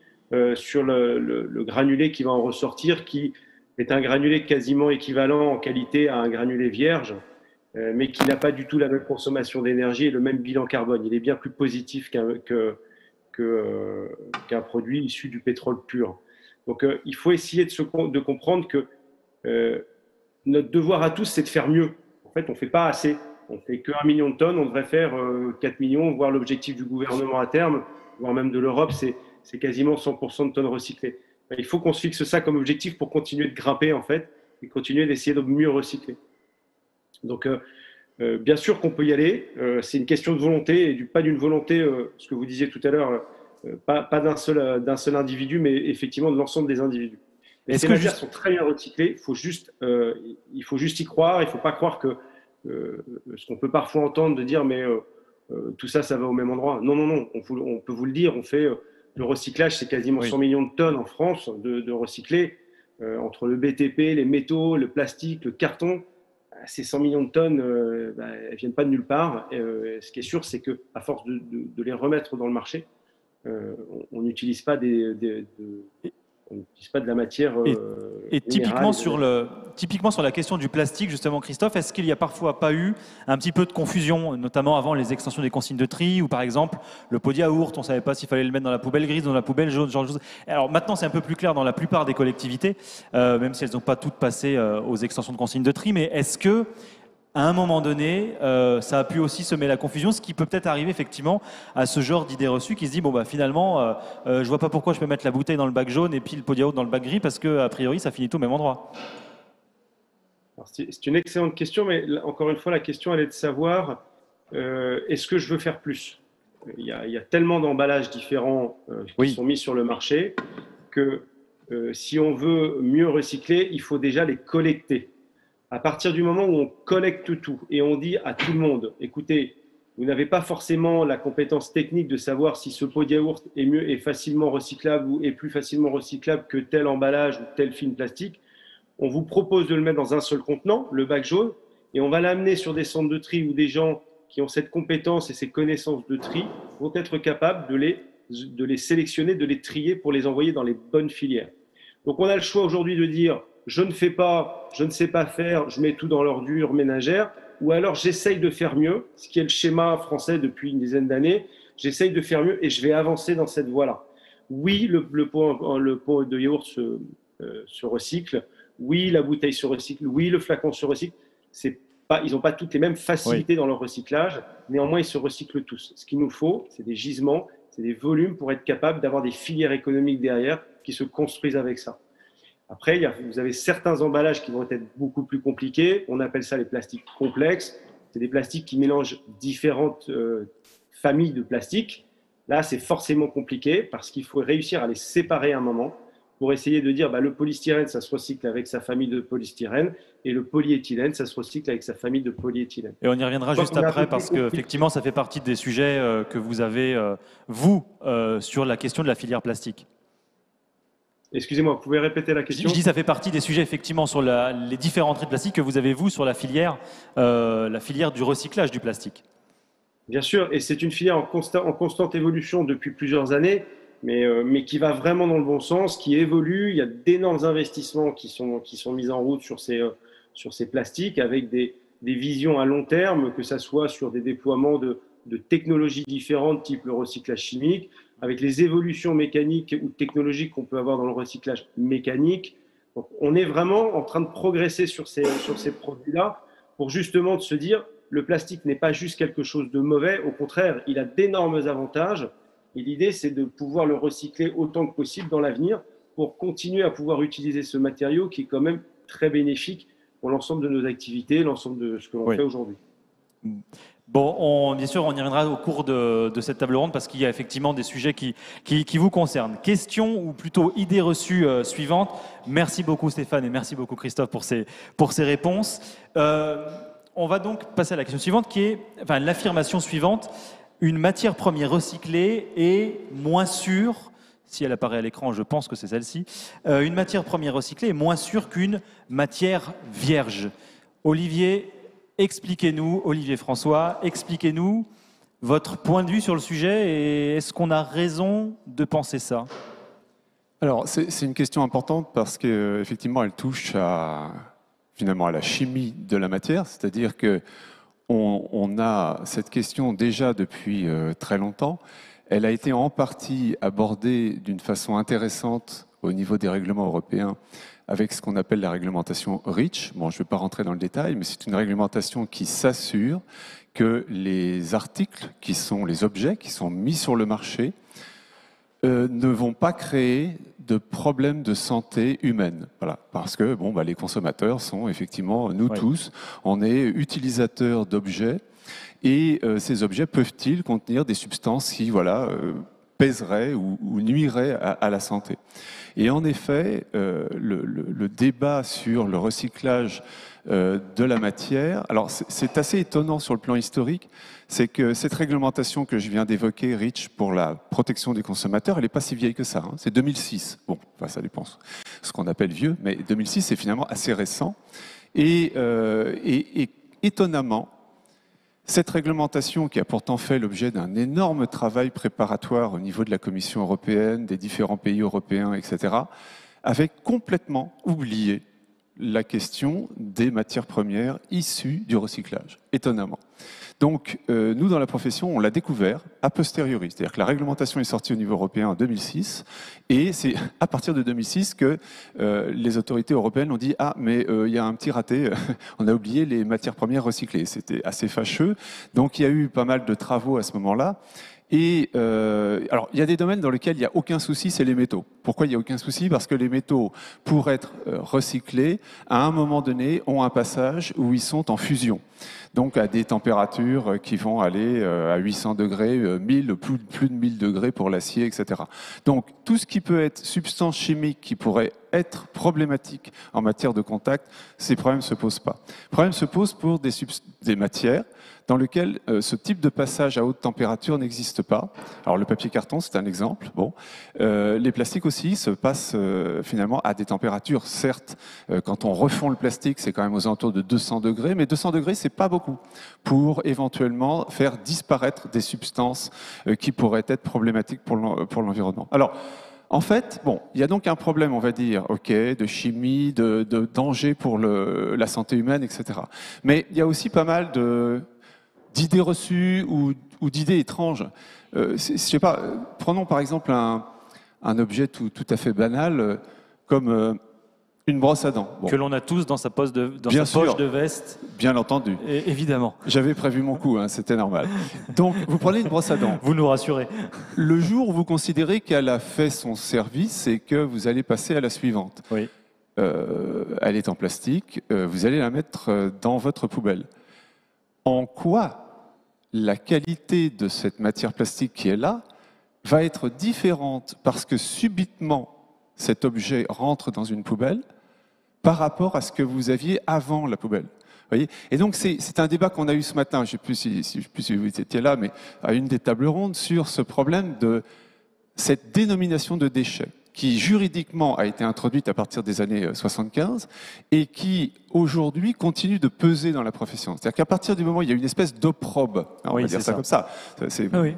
sur le granulé qui va en ressortir, qui est un granulé quasiment équivalent en qualité à un granulé vierge, mais qui n'a pas du tout la même consommation d'énergie et le même bilan carbone. Il est bien plus positif qu'un produit issu du pétrole pur. Donc, il faut essayer de comprendre que notre devoir à tous, c'est de faire mieux. En fait, on ne fait pas assez. On ne fait que 1 million de tonnes, on devrait faire 4 millions, voire l'objectif du gouvernement à terme, voire même de l'Europe, c'est quasiment 100% de tonnes recyclées. Il faut qu'on se fixe ça comme objectif pour continuer de grimper, en fait, et continuer d'essayer de mieux recycler. Donc, bien sûr qu'on peut y aller. C'est une question de volonté, et pas d'une volonté, ce que vous disiez tout à l'heure, pas d'un seul individu, mais effectivement de l'ensemble des individus. Et ces matières sont très bien recyclées, il faut juste y croire, il ne faut pas croire que ce qu'on peut parfois entendre de dire mais tout ça, ça va au même endroit. Non, on peut vous le dire, on fait le recyclage, c'est quasiment 100 millions de tonnes en France de recyclés, entre le BTP, les métaux, le plastique, le carton. Ces 100 millions de tonnes, elles ne viennent pas de nulle part. Ce qui est sûr, c'est qu'à force de les remettre dans le marché, on n'utilise pas on n'utilise pas de la matière. Et typiquement sur la question du plastique, justement, Christophe, est-ce qu'il n'y a parfois pas eu un petit peu de confusion, notamment avant les extensions des consignes de tri, ou par exemple le pot de yaourt, on ne savait pas s'il fallait le mettre dans la poubelle grise, dans la poubelle jaune, genre de choses. Alors maintenant, c'est un peu plus clair dans la plupart des collectivités, même si elles n'ont pas toutes passé aux extensions de consignes de tri, mais est-ce que à un moment donné, ça a pu aussi semer la confusion, ce qui peut peut-être arriver effectivement à ce genre d'idée reçue qui se dit, bon bah finalement, je vois pas pourquoi je peux mettre la bouteille dans le bac jaune et puis le pot de yaourt dans le bac gris, parce qu'a priori, ça finit tout au même endroit. C'est une excellente question, mais encore une fois, la question, elle est de savoir, est-ce que je veux faire plus ? Il y a tellement d'emballages différents qui sont mis sur le marché que si on veut mieux recycler, il faut déjà les collecter. À partir du moment où on collecte tout et on dit à tout le monde, écoutez, vous n'avez pas forcément la compétence technique de savoir si ce pot de yaourt est facilement recyclable ou est plus facilement recyclable que tel emballage ou tel film plastique, on vous propose de le mettre dans un seul contenant, le bac jaune, et on va l'amener sur des centres de tri où des gens qui ont cette compétence et ces connaissances de tri vont être capables de les sélectionner, de les trier pour les envoyer dans les bonnes filières. Donc on a le choix aujourd'hui de dire je ne fais pas, je ne sais pas faire, je mets tout dans l'ordure ménagère, ou alors j'essaye de faire mieux, ce qui est le schéma français depuis une dizaine d'années, j'essaye de faire mieux et je vais avancer dans cette voie-là. Oui, le pot de yaourt se recycle, oui, la bouteille se recycle, oui, le flacon se recycle, ils n'ont pas toutes les mêmes facilités dans leur recyclage, néanmoins ils se recyclent tous. Ce qu'il nous faut, c'est des gisements, c'est des volumes pour être capable d'avoir des filières économiques derrière qui se construisent avec ça. Après, vous avez certains emballages qui vont être beaucoup plus compliqués. On appelle ça les plastiques complexes. C'est des plastiques qui mélangent différentes familles de plastiques. Là, c'est forcément compliqué parce qu'il faut réussir à les séparer à un moment pour essayer de dire le polystyrène, ça se recycle avec sa famille de polystyrène et le polyéthylène, ça se recycle avec sa famille de polyéthylène. Et on y reviendra juste après parce qu'effectivement, ça fait partie des sujets que vous avez, sur la question de la filière plastique. Excusez-moi, vous pouvez répéter la question ? Je dis ça fait partie des sujets effectivement sur les différents traits de plastique que vous avez vous sur la filière du recyclage du plastique. Bien sûr, et c'est une filière en constante évolution depuis plusieurs années, mais qui va vraiment dans le bon sens, qui évolue. Il y a d'énormes investissements qui sont mis en route sur ces plastiques avec des visions à long terme, que ça soit sur des déploiements de technologies différentes, type le recyclage chimique, avec les évolutions mécaniques ou technologiques qu'on peut avoir dans le recyclage mécanique. Donc, on est vraiment en train de progresser sur ces produits-là pour justement se dire le plastique n'est pas juste quelque chose de mauvais, au contraire, il a d'énormes avantages et l'idée c'est de pouvoir le recycler autant que possible dans l'avenir pour continuer à pouvoir utiliser ce matériau qui est quand même très bénéfique pour l'ensemble de nos activités, l'ensemble de ce que l'on fait aujourd'hui. Bon, bien sûr, on y reviendra au cours de cette table ronde parce qu'il y a effectivement des sujets qui vous concernent. Question ou plutôt idée reçue suivante. Merci beaucoup Stéphane et merci beaucoup Christophe pour ces réponses. On va donc passer à la question suivante qui est l'affirmation suivante. Une matière première recyclée est moins sûre, si elle apparaît à l'écran, je pense que c'est celle-ci, une matière première recyclée est moins sûre qu'une matière vierge. Olivier François, expliquez-nous votre point de vue sur le sujet et est-ce qu'on a raison de penser ça ? Alors, c'est une question importante parce qu'effectivement, elle touche finalement à la chimie de la matière, c'est-à-dire qu'on a cette question déjà depuis très longtemps. Elle a été en partie abordée d'une façon intéressante au niveau des règlements européens avec ce qu'on appelle la réglementation REACH. Bon, je ne vais pas rentrer dans le détail, mais c'est une réglementation qui s'assure que les articles, qui sont les objets qui sont mis sur le marché, ne vont pas créer de problèmes de santé humaine. Voilà. Parce que les consommateurs sont effectivement, nous tous, on est utilisateurs d'objets et ces objets peuvent-ils contenir des substances qui pèserait ou nuirait à la santé. Et en effet, le débat sur le recyclage de la matière, alors c'est assez étonnant sur le plan historique, c'est que cette réglementation que je viens d'évoquer, REACH, pour la protection des consommateurs, elle n'est pas si vieille que ça, hein. C'est 2006. Bon, enfin, ça dépend ce qu'on appelle vieux, mais 2006, c'est finalement assez récent. Et étonnamment, cette réglementation, qui a pourtant fait l'objet d'un énorme travail préparatoire au niveau de la Commission européenne, des différents pays européens, etc., avait complètement oublié la question des matières premières issues du recyclage, étonnamment. Donc, nous, dans la profession, on l'a découvert a posteriori. C'est-à-dire que la réglementation est sortie au niveau européen en 2006, et c'est à partir de 2006 que les autorités européennes ont dit « Ah, mais il y a un petit raté, on a oublié les matières premières recyclées ». C'était assez fâcheux. Donc, il y a eu pas mal de travaux à ce moment-là. Et alors, il y a des domaines dans lesquels il n'y a aucun souci, c'est les métaux. Pourquoi il n'y a aucun souci? Parce que les métaux, pour être recyclés, à un moment donné, ont un passage où ils sont en fusion. Donc à des températures qui vont aller à 800 degrés, 1000, plus de 1000 degrés pour l'acier, etc. Donc tout ce qui peut être substance chimique qui pourrait être problématique en matière de contact, ces problèmes ne se posent pas. Les problèmes se posent pour des matières dans lesquelles ce type de passage à haute température n'existe pas. Alors le papier carton, c'est un exemple. Bon, les plastiques aussi se passent finalement à des températures, certes, quand on refond le plastique, c'est quand même aux alentours de 200 degrés, mais 200 degrés, c'est pas beaucoup pour éventuellement faire disparaître des substances qui pourraient être problématiques pour l'environnement. Alors, en fait, bon, il y a donc un problème, on va dire, ok, de chimie, de danger pour la santé humaine, etc. Mais il y a aussi pas mal d'idées reçues ou d'idées étranges. Je sais pas, prenons par exemple un objet tout à fait banal, comme une brosse à dents. Bon. Que l'on a tous dans sa poche de veste. Bien entendu. Et, évidemment. J'avais prévu mon coup, hein, c'était normal. Donc, vous prenez une brosse à dents. Vous nous rassurez. Le jour où vous considérez qu'elle a fait son service et que vous allez passer à la suivante. Oui. Elle est en plastique, vous allez la mettre dans votre poubelle. En quoi la qualité de cette matière plastique qui est là va être différente parce que subitement cet objet rentre dans une poubelle par rapport à ce que vous aviez avant la poubelle. Vous voyez ? Et donc c'est un débat qu'on a eu ce matin, je ne sais plus si vous étiez là, mais à une des tables rondes sur ce problème de cette dénomination de déchets qui juridiquement a été introduite à partir des années 75 et qui aujourd'hui continue de peser dans la profession. C'est-à-dire qu'à partir du moment où il y a une espèce d'opprobre, on va dire ça comme ça,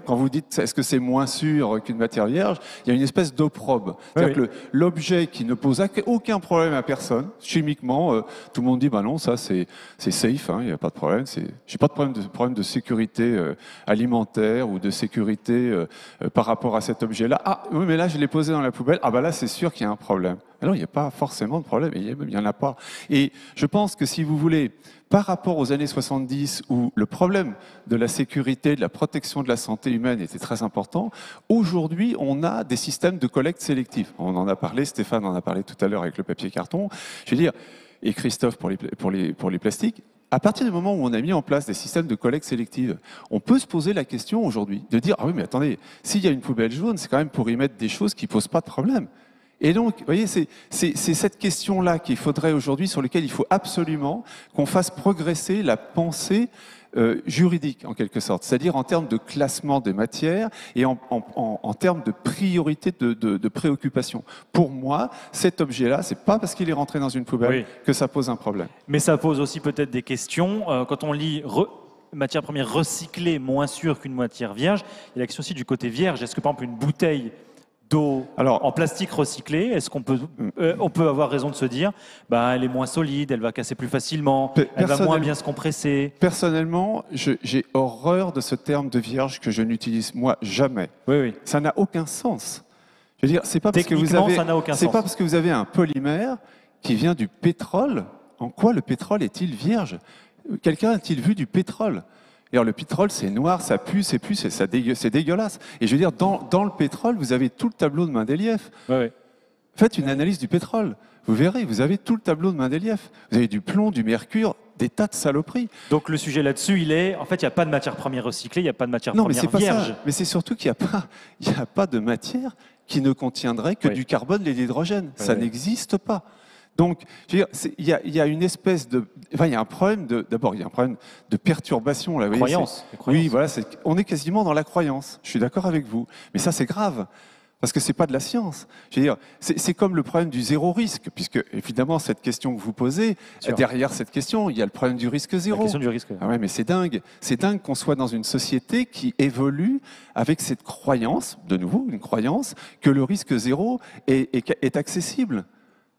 quand vous dites est-ce que c'est moins sûr qu'une matière vierge, il y a une espèce d'opprobre. C'est-à-dire que l'objet qui ne pose aucun problème à personne, chimiquement, tout le monde dit bah non, ça c'est safe, hein, il n'y a pas de problème, j'ai pas de problème de sécurité alimentaire ou de sécurité par rapport à cet objet-là. Ah oui, mais là je l'ai posé dans la poubelle. Ah ben là, c'est sûr qu'il y a un problème. Alors, il n'y a pas forcément de problème, il n'y en a pas. Et je pense que si vous voulez, par rapport aux années 70, où le problème de la sécurité, de la protection de la santé humaine était très important, aujourd'hui, on a des systèmes de collecte sélective. On en a parlé, Stéphane en a parlé tout à l'heure avec le papier carton. Je veux dire, et Christophe pour les plastiques. À partir du moment où on a mis en place des systèmes de collecte sélective, on peut se poser la question aujourd'hui de dire « Ah oui, mais attendez, s'il y a une poubelle jaune, c'est quand même pour y mettre des choses qui ne posent pas de problème. » Et donc, vous voyez, c'est cette question-là qu'il faudrait aujourd'hui, sur laquelle il faut absolument qu'on fasse progresser la pensée juridique, en quelque sorte, c'est-à-dire en termes de classement des matières et en termes de priorité de préoccupation. Pour moi, cet objet-là, c'est pas parce qu'il est rentré dans une poubelle que ça pose un problème. Mais ça pose aussi peut-être des questions. Quand on lit matière première recyclée, moins sûre qu'une matière vierge, il y a la question aussi du côté vierge. Est-ce que, par exemple, une bouteille d'eau en plastique recyclé, est-ce qu'on peut, on peut avoir raison de se dire bah, elle est moins solide, elle va casser plus facilement, elle va moins bien se compresser? Personnellement, j'ai horreur de ce terme de vierge que je n'utilise moi jamais. Ça n'a aucun sens. Je veux dire, c'est pas parce que pas parce que vous avez un polymère qui vient du pétrole. En quoi le pétrole est-il vierge? Quelqu'un a-t-il vu du pétrole? Et alors, le pétrole, c'est noir, ça pue, c'est dégueulasse. Et je veux dire, dans le pétrole, vous avez tout le tableau de Mendeleïev. Faites une analyse du pétrole. Vous verrez, vous avez tout le tableau de Mendeleïev. Vous avez du plomb, du mercure, des tas de saloperies. Donc le sujet là-dessus, il est, en fait, il n'y a pas de matière première recyclée, il n'y a pas de matière Non, mais première c'est pas vierge. ça. Mais c'est surtout qu'il n'y a pas de matière qui ne contiendrait que du carbone et de l'hydrogène. Ça n'existe pas. Donc, je veux dire, il y a une espèce de, enfin, il y a un problème d'abord, il y a un problème de perturbation là. Croyance. Oui, voilà, on est quasiment dans la croyance. Je suis d'accord avec vous, mais ça c'est grave. Parce que c'est pas de la science. Je veux dire, c'est comme le problème du zéro risque, puisque évidemment cette question que vous posez, derrière cette question, il y a le problème du risque zéro. La question du risque. Ah ouais, mais c'est dingue qu'on soit dans une société qui évolue avec cette croyance, de nouveau une croyance, que le risque zéro est accessible.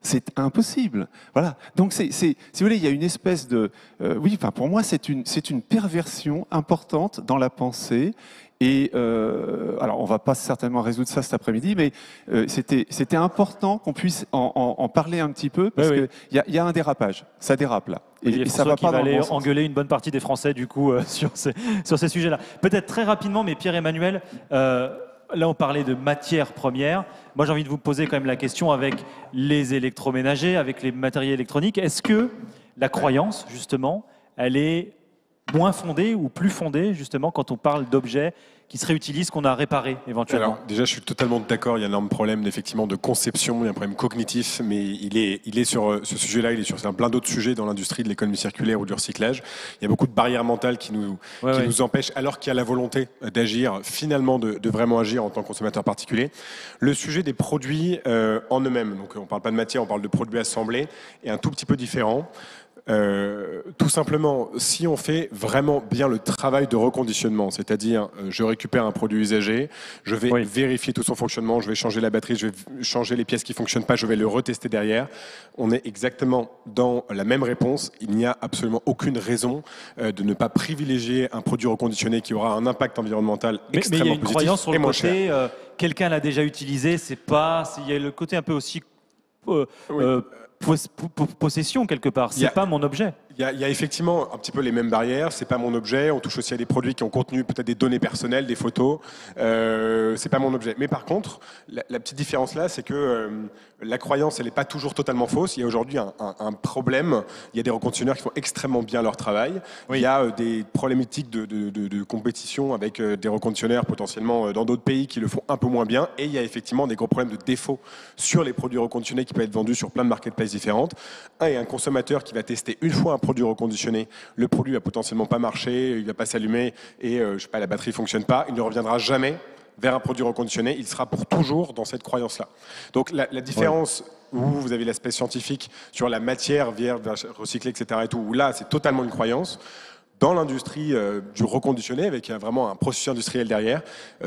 C'est impossible. Voilà. Donc, si vous voulez, il y a une espèce de, oui, enfin, pour moi, c'est une perversion importante dans la pensée. Et alors, on va pas certainement résoudre ça cet après-midi, mais c'était important qu'on puisse en parler un petit peu parce que il y a un dérapage. Ça dérape là. Et ça va pas dans le bon sens. Engueuler une bonne partie des Français du coup sur ces sujets-là. Peut-être très rapidement, mais Pierre-Emmanuel. Là, on parlait de matières premières. Moi, j'ai envie de vous poser quand même la question avec les électroménagers, avec les matériels électroniques. Est-ce que la croyance, justement, elle est moins fondée ou plus fondée, justement, quand on parle d'objets qui se réutilisent, qu'on a réparés éventuellement? Alors, déjà, je suis totalement d'accord. Il y a un énorme problème, effectivement, de conception. Il y a un problème cognitif, mais il est sur ce sujet-là. Il est sur plein d'autres sujets dans l'industrie de l'économie circulaire ou du recyclage. Il y a beaucoup de barrières mentales qui nous empêchent, alors qu'il y a la volonté d'agir, finalement, de vraiment agir en tant que consommateur particulier. Le sujet des produits en eux-mêmes. Donc, on ne parle pas de matière, on parle de produits assemblés, est un tout petit peu différent. Tout simplement, si on fait vraiment bien le travail de reconditionnement, c'est-à-dire je récupère un produit usagé, je vais vérifier tout son fonctionnement, je vais changer la batterie, je vais changer les pièces qui ne fonctionnent pas, je vais le retester derrière, on est exactement dans la même réponse. Il n'y a absolument aucune raison de ne pas privilégier un produit reconditionné qui aura un impact environnemental extrêmement positif. Mais il y a une croyance sur le côté, quelqu'un l'a déjà utilisé, il y a le côté un peu aussi... possession quelque part, c'est pas mon objet. Il y a effectivement un petit peu les mêmes barrières, c'est pas mon objet, on touche aussi à des produits qui ont contenu peut-être des données personnelles, des photos, c'est pas mon objet. Mais par contre, la petite différence là, c'est que la croyance, elle n'est pas toujours totalement fausse. Il y a aujourd'hui un problème, il y a des reconditionneurs qui font extrêmement bien leur travail, il y a des problématiques de compétition avec des reconditionneurs potentiellement dans d'autres pays qui le font un peu moins bien, et il y a effectivement des gros problèmes de défaut sur les produits reconditionnés qui peuvent être vendus sur plein de marketplaces différentes. Et un consommateur qui va tester une fois un produit reconditionné, le produit va potentiellement pas marcher, il va pas s'allumer et je sais pas, la batterie fonctionne pas, il ne reviendra jamais vers un produit reconditionné, il sera pour toujours dans cette croyance-là. Donc la différence où vous avez l'aspect scientifique sur la matière vierge, recyclée, etc. et tout, où là c'est totalement une croyance. Dans l'industrie du reconditionné, avec vraiment un processus industriel derrière,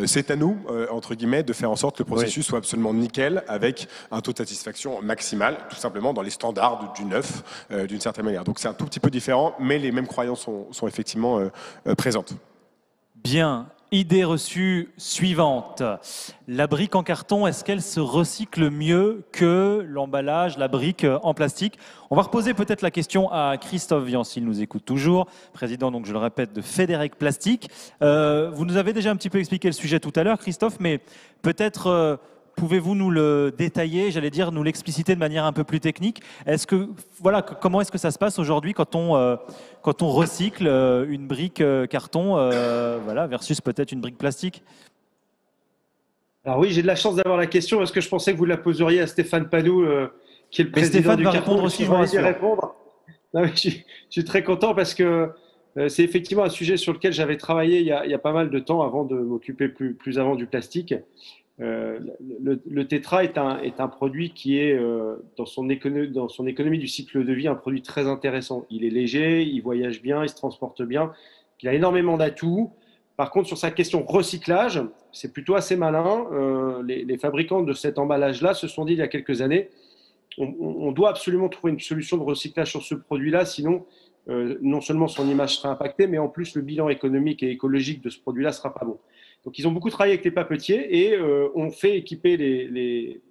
c'est à nous, entre guillemets, de faire en sorte que le processus soit absolument nickel, avec un taux de satisfaction maximal, tout simplement dans les standards du neuf, d'une certaine manière. Donc c'est un tout petit peu différent, mais les mêmes croyances sont effectivement présentes. Bien. Idée reçue suivante. La brique en carton, est-ce qu'elle se recycle mieux que l'emballage, la brique en plastique? On va reposer peut-être la question à Christophe Vian, s'il nous écoute toujours, président, donc je le répète, de Fédérec Plastique. Vous nous avez déjà un petit peu expliqué le sujet tout à l'heure, Christophe, mais peut-être pouvez-vous nous le détailler, j'allais dire, nous l'expliciter de manière un peu plus technique? Comment est-ce que ça se passe aujourd'hui quand on recycle une brique carton versus peut-être une brique plastique? Alors oui, j'ai de la chance d'avoir la question. Est-ce que je pensais que vous la poseriez à Stéphane Panou, qui est le président Stéphane du va carton? répondre aussi, je vous rassure. Non, mais je suis très content parce que c'est effectivement un sujet sur lequel j'avais travaillé il y a pas mal de temps avant de m'occuper plus avant du plastique. Le tétra est un produit qui est dans son économie du cycle de vie un produit très intéressant. Il est léger, il voyage bien, il se transporte bien, il a énormément d'atouts. Par contre, sur sa question recyclage, c'est plutôt assez malin. Les fabricants de cet emballage-là se sont dit il y a quelques années, on doit absolument trouver une solution de recyclage sur ce produit-là, sinon non seulement son image sera impactée, mais en plus le bilan économique et écologique de ce produit-là sera pas bon. Donc, ils ont beaucoup travaillé avec les papetiers et ont fait équiper les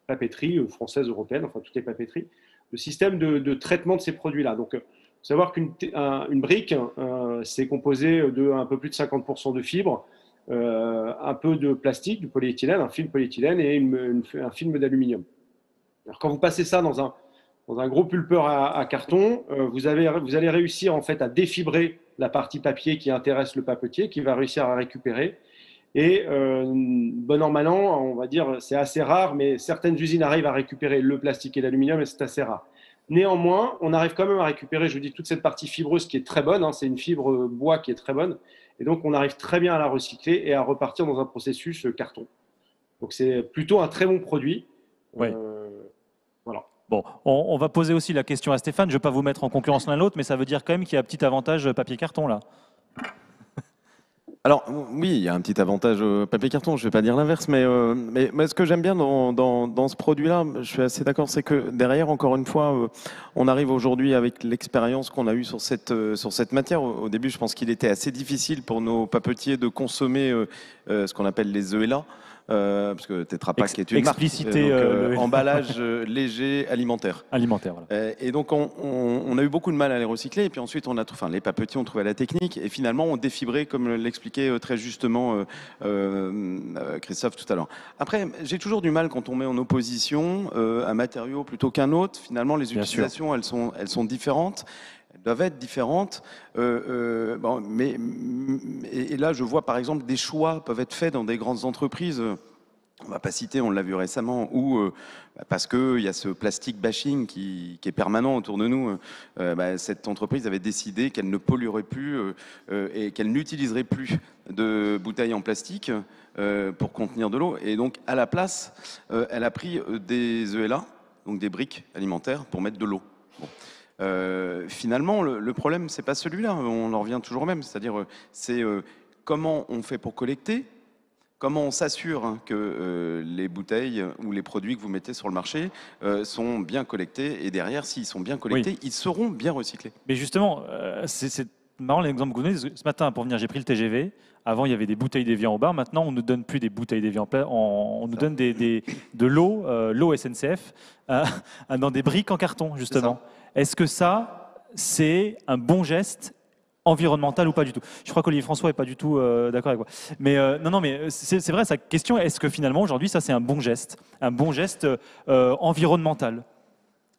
papeteries françaises, européennes, enfin toutes les papeteries, le système de traitement de ces produits-là. Donc, il faut savoir qu'une brique, c'est composé de un peu plus de 50% de fibres, un peu de plastique, du polyéthylène, un film polyéthylène et un film d'aluminium. Alors, quand vous passez ça dans dans un gros pulpeur à carton, vous allez réussir en fait à défibrer la partie papier qui intéresse le papetier, qui va réussir à récupérer. Et bon an, mal an, on va dire, c'est assez rare, mais certaines usines arrivent à récupérer le plastique et l'aluminium, et c'est assez rare. Néanmoins, on arrive quand même à récupérer, je vous dis, toute cette partie fibreuse qui est très bonne, hein, c'est une fibre bois qui est très bonne, et donc on arrive très bien à la recycler et à repartir dans un processus carton. Donc c'est plutôt un très bon produit. Ouais. Voilà. Bon, on va poser aussi la question à Stéphane, je ne vais pas vous mettre en concurrence l'un l'autre, mais ça veut dire quand même qu'il y a un petit avantage papier-carton là. Alors oui, il y a un petit avantage papier carton, je ne vais pas dire l'inverse, mais ce que j'aime bien dans ce produit-là, je suis assez d'accord, c'est que derrière, encore une fois, on arrive aujourd'hui avec l'expérience qu'on a eue sur cette matière. Au début, je pense qu'il était assez difficile pour nos papetiers de consommer ce qu'on appelle les ELA. Parce que Tetra Pak est une marque, donc, emballage léger alimentaire. Alimentaire, voilà. Et donc on a eu beaucoup de mal à les recycler, et puis ensuite les papetiers ont trouvé la technique, et finalement on défibrait, comme l'expliquait très justement Christophe tout à l'heure. Après, j'ai toujours du mal quand on met en opposition un matériau plutôt qu'un autre. Finalement, les utilisations, elles sont différentes. Elles doivent être différentes. Et là, je vois par exemple des choix peuvent être faits dans des grandes entreprises. On ne va pas citer, on l'a vu récemment, où parce qu'il y a ce plastique bashing qui est permanent autour de nous, cette entreprise avait décidé qu'elle ne polluerait plus et qu'elle n'utiliserait plus de bouteilles en plastique pour contenir de l'eau. Et donc, à la place, elle a pris des ELA, donc des briques alimentaires, pour mettre de l'eau. Bon. Finalement, le problème, c'est pas celui-là. On en revient toujours au même. C'est-à-dire, c'est comment on fait pour collecter, comment on s'assure que les bouteilles ou les produits que vous mettez sur le marché sont bien collectés. Et derrière, s'ils sont bien collectés, ils seront bien recyclés. Mais justement, c'est marrant l'exemple que vous donnez. Ce matin, pour venir, j'ai pris le TGV. Avant, il y avait des bouteilles d'évian au bar. Maintenant, on ne donne plus des bouteilles d'évian. On nous donne de l'eau, l'eau SNCF, dans des briques en carton, justement. Est-ce que ça, c'est un bon geste environnemental ou pas du tout? Je crois qu'Olivier François n'est pas du tout d'accord avec moi. Mais non, mais c'est vrai, sa question, est-ce que finalement, aujourd'hui, ça, c'est un bon geste environnemental?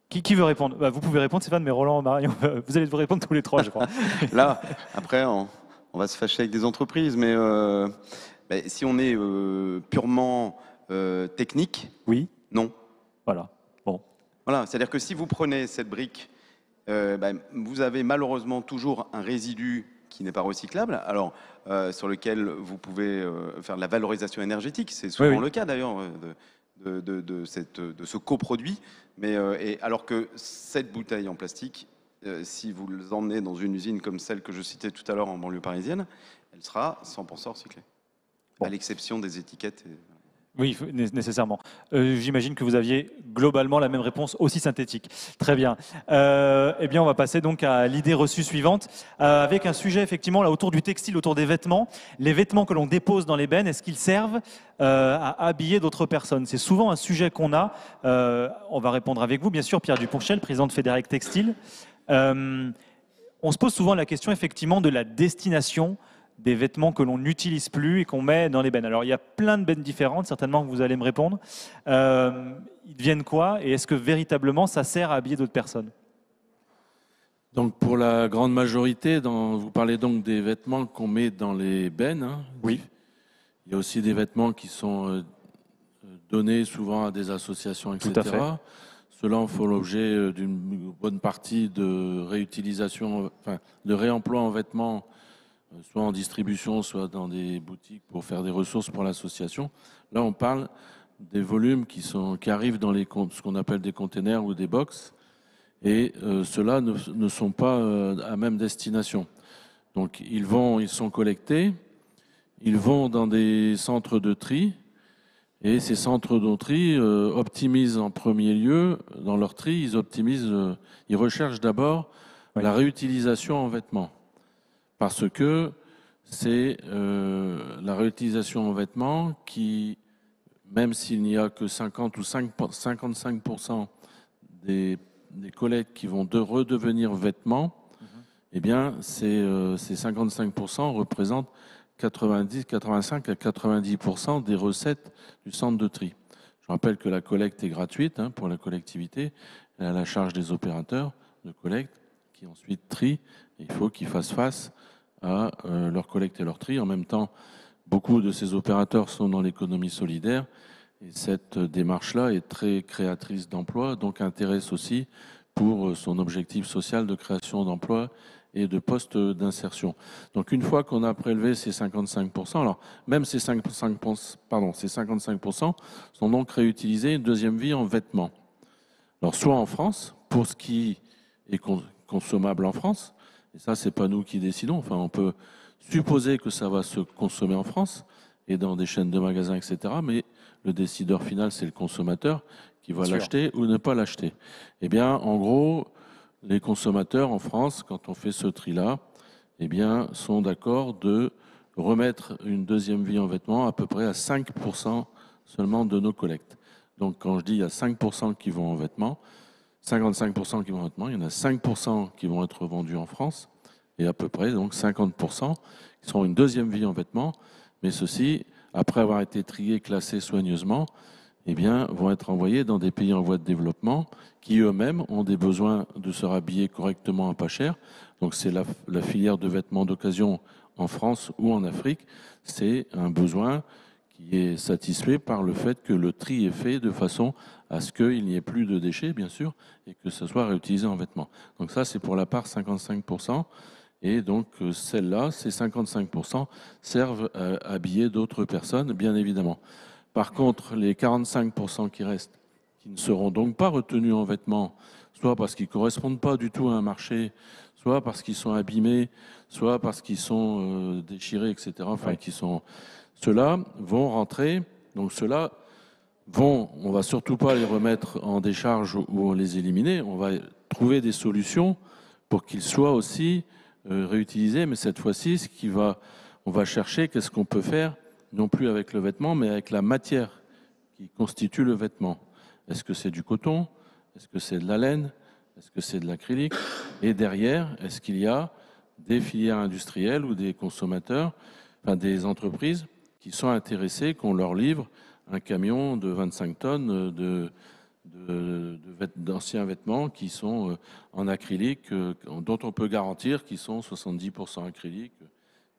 Qui veut répondre? Vous pouvez répondre, Stéphane, mais Roland, Marion, vous allez vous répondre tous les trois, je crois. Là, après, on va se fâcher avec des entreprises, mais si on est purement technique, oui, non. Voilà. Bon. Voilà, c'est-à-dire que si vous prenez cette brique, vous avez malheureusement toujours un résidu qui n'est pas recyclable, alors sur lequel vous pouvez faire de la valorisation énergétique. C'est souvent le cas d'ailleurs de ce coproduit. Mais alors que cette bouteille en plastique, si vous l'emmenez dans une usine comme celle que je citais tout à l'heure en banlieue parisienne, elle sera 100% recyclée, à l'exception des étiquettes. Oui, nécessairement. J'imagine que vous aviez globalement la même réponse, aussi synthétique. Très bien. Eh bien, on va passer donc à l'idée reçue suivante, avec un sujet effectivement là autour du textile, autour des vêtements. Les vêtements que l'on dépose dans les bennes, est-ce qu'ils servent à habiller d'autres personnes? C'est souvent un sujet qu'on a. On va répondre avec vous, bien sûr, Pierre Duponchel, président de Fédérec Textile. On se pose souvent la question effectivement de la destination des vêtements que l'on n'utilise plus et qu'on met dans les bennes. Alors, il y a plein de bennes différentes, certainement que vous allez me répondre. Ils deviennent quoi? Et est-ce que véritablement, ça sert à habiller d'autres personnes? Donc, pour la grande majorité, vous parlez donc des vêtements qu'on met dans les bennes. Oui. Il y a aussi des vêtements qui sont donnés souvent à des associations, etc. Tout à fait. Cela font l'objet d'une bonne partie de réutilisation, enfin, de réemploi en vêtements, soit en distribution, soit dans des boutiques pour faire des ressources pour l'association. Là, on parle des volumes qui arrivent dans ce qu'on appelle des containers ou des box, et ceux-là ne sont pas à même destination. Donc, ils sont collectés, ils vont dans des centres de tri, et ces centres de tri optimisent en premier lieu, dans leur tri, ils recherchent d'abord la réutilisation en vêtements. Parce que c'est la réutilisation en vêtements qui, même s'il n'y a que 50 ou 55% des collectes qui vont redevenir vêtements, eh bien, ces 55% représentent 85 à 90% des recettes du centre de tri. Je rappelle que la collecte est gratuite pour la collectivité. Elle est à la charge des opérateurs de collecte qui ensuite trient. Et il faut qu'ils fassent face à leur collecte et leur tri. En même temps, beaucoup de ces opérateurs sont dans l'économie solidaire. Et cette démarche-là est très créatrice d'emplois, donc intéresse aussi pour son objectif social de création d'emplois et de postes d'insertion. Donc une fois qu'on a prélevé ces 55%, alors même ces 55% sont donc réutilisés une deuxième vie en vêtements. Alors soit en France, pour ce qui est consommable en France, et ça c'est pas nous qui décidons, enfin on peut supposer que ça va se consommer en France et dans des chaînes de magasins, etc. Mais le décideur final, c'est le consommateur qui va l'acheter ou ne pas l'acheter. Eh bien, en gros, les consommateurs en France, quand on fait ce tri-là, eh bien, sont d'accord de remettre une deuxième vie en vêtements à peu près à 5% seulement de nos collectes. Donc, quand je dis il y a 5% qui vont en vêtements, 55% qui vont en vêtements, il y en a 5% qui vont être vendus en France et à peu près donc 50% qui seront une deuxième vie en vêtements, mais ceux-ci, après avoir été triés, classés soigneusement, eh bien, vont être envoyés dans des pays en voie de développement qui eux-mêmes ont des besoins de se rhabiller correctement à pas cher. Donc c'est la filière de vêtements d'occasion en France ou en Afrique. C'est un besoin qui est satisfait par le fait que le tri est fait de façon à ce qu'il n'y ait plus de déchets, bien sûr, et que ce soit réutilisé en vêtements. Donc ça, c'est pour la part 55%. Et donc, celles-là, ces 55% servent à habiller d'autres personnes, bien évidemment. Par contre, les 45% qui restent, qui ne seront donc pas retenus en vêtements, soit parce qu'ils ne correspondent pas du tout à un marché, soit parce qu'ils sont abîmés, soit parce qu'ils sont déchirés, etc. Enfin, ceux-là vont rentrer. Donc, ceux-là on ne va surtout pas les remettre en décharge ou les éliminer. On va trouver des solutions pour qu'ils soient aussi réutilisés. Mais cette fois-ci, on va chercher qu'est-ce qu'on peut faire, non plus avec le vêtement, mais avec la matière qui constitue le vêtement. Est-ce que c'est du coton? Est-ce que c'est de la laine? Est-ce que c'est de l'acrylique? Et derrière, est-ce qu'il y a des filières industrielles ou des consommateurs, enfin des entreprises qui sont intéressées qu'on leur livre un camion de 25 tonnes d'anciens vêtements qui sont en acrylique, dont on peut garantir qu'ils sont 70% acrylique,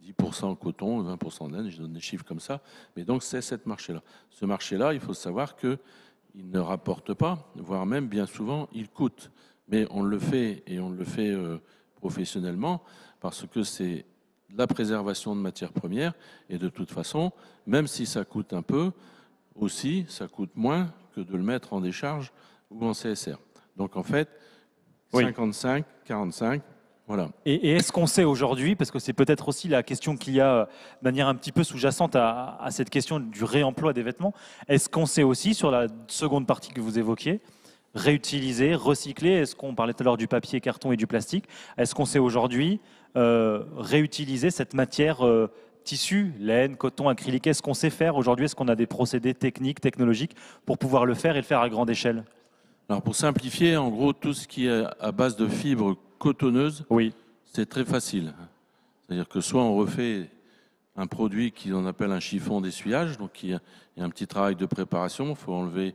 10% coton, 20% de laine, je donne des chiffres comme ça. Mais donc c'est ce marché-là. Ce marché-là, il faut savoir qu'il ne rapporte pas, voire même bien souvent, il coûte. Mais on le fait et on le fait professionnellement parce que c'est la préservation de matières premières et de toute façon, même si ça coûte un peu, aussi ça coûte moins que de le mettre en décharge ou en CSR. Donc en fait, 55, 45, voilà. Et est-ce qu'on sait aujourd'hui, parce que c'est peut-être aussi la question qu'il y a de manière un petit peu sous-jacente à cette question du réemploi des vêtements, est-ce qu'on sait aussi, sur la seconde partie que vous évoquiez, réutiliser, recycler, est-ce qu'on parlait tout à l'heure du papier, carton et du plastique, est-ce qu'on sait aujourd'hui réutiliser cette matière tissu, laine, coton, acrylique? Est-ce qu'on sait faire aujourd'hui? Est-ce qu'on a des procédés techniques, technologiques pour pouvoir le faire et le faire à grande échelle? Alors pour simplifier, en gros, tout ce qui est à base de fibres cotonneuses, c'est très facile. C'est-à-dire que soit on refait un produit qu'on appelle un chiffon d'essuyage, donc il y a un petit travail de préparation, il faut enlever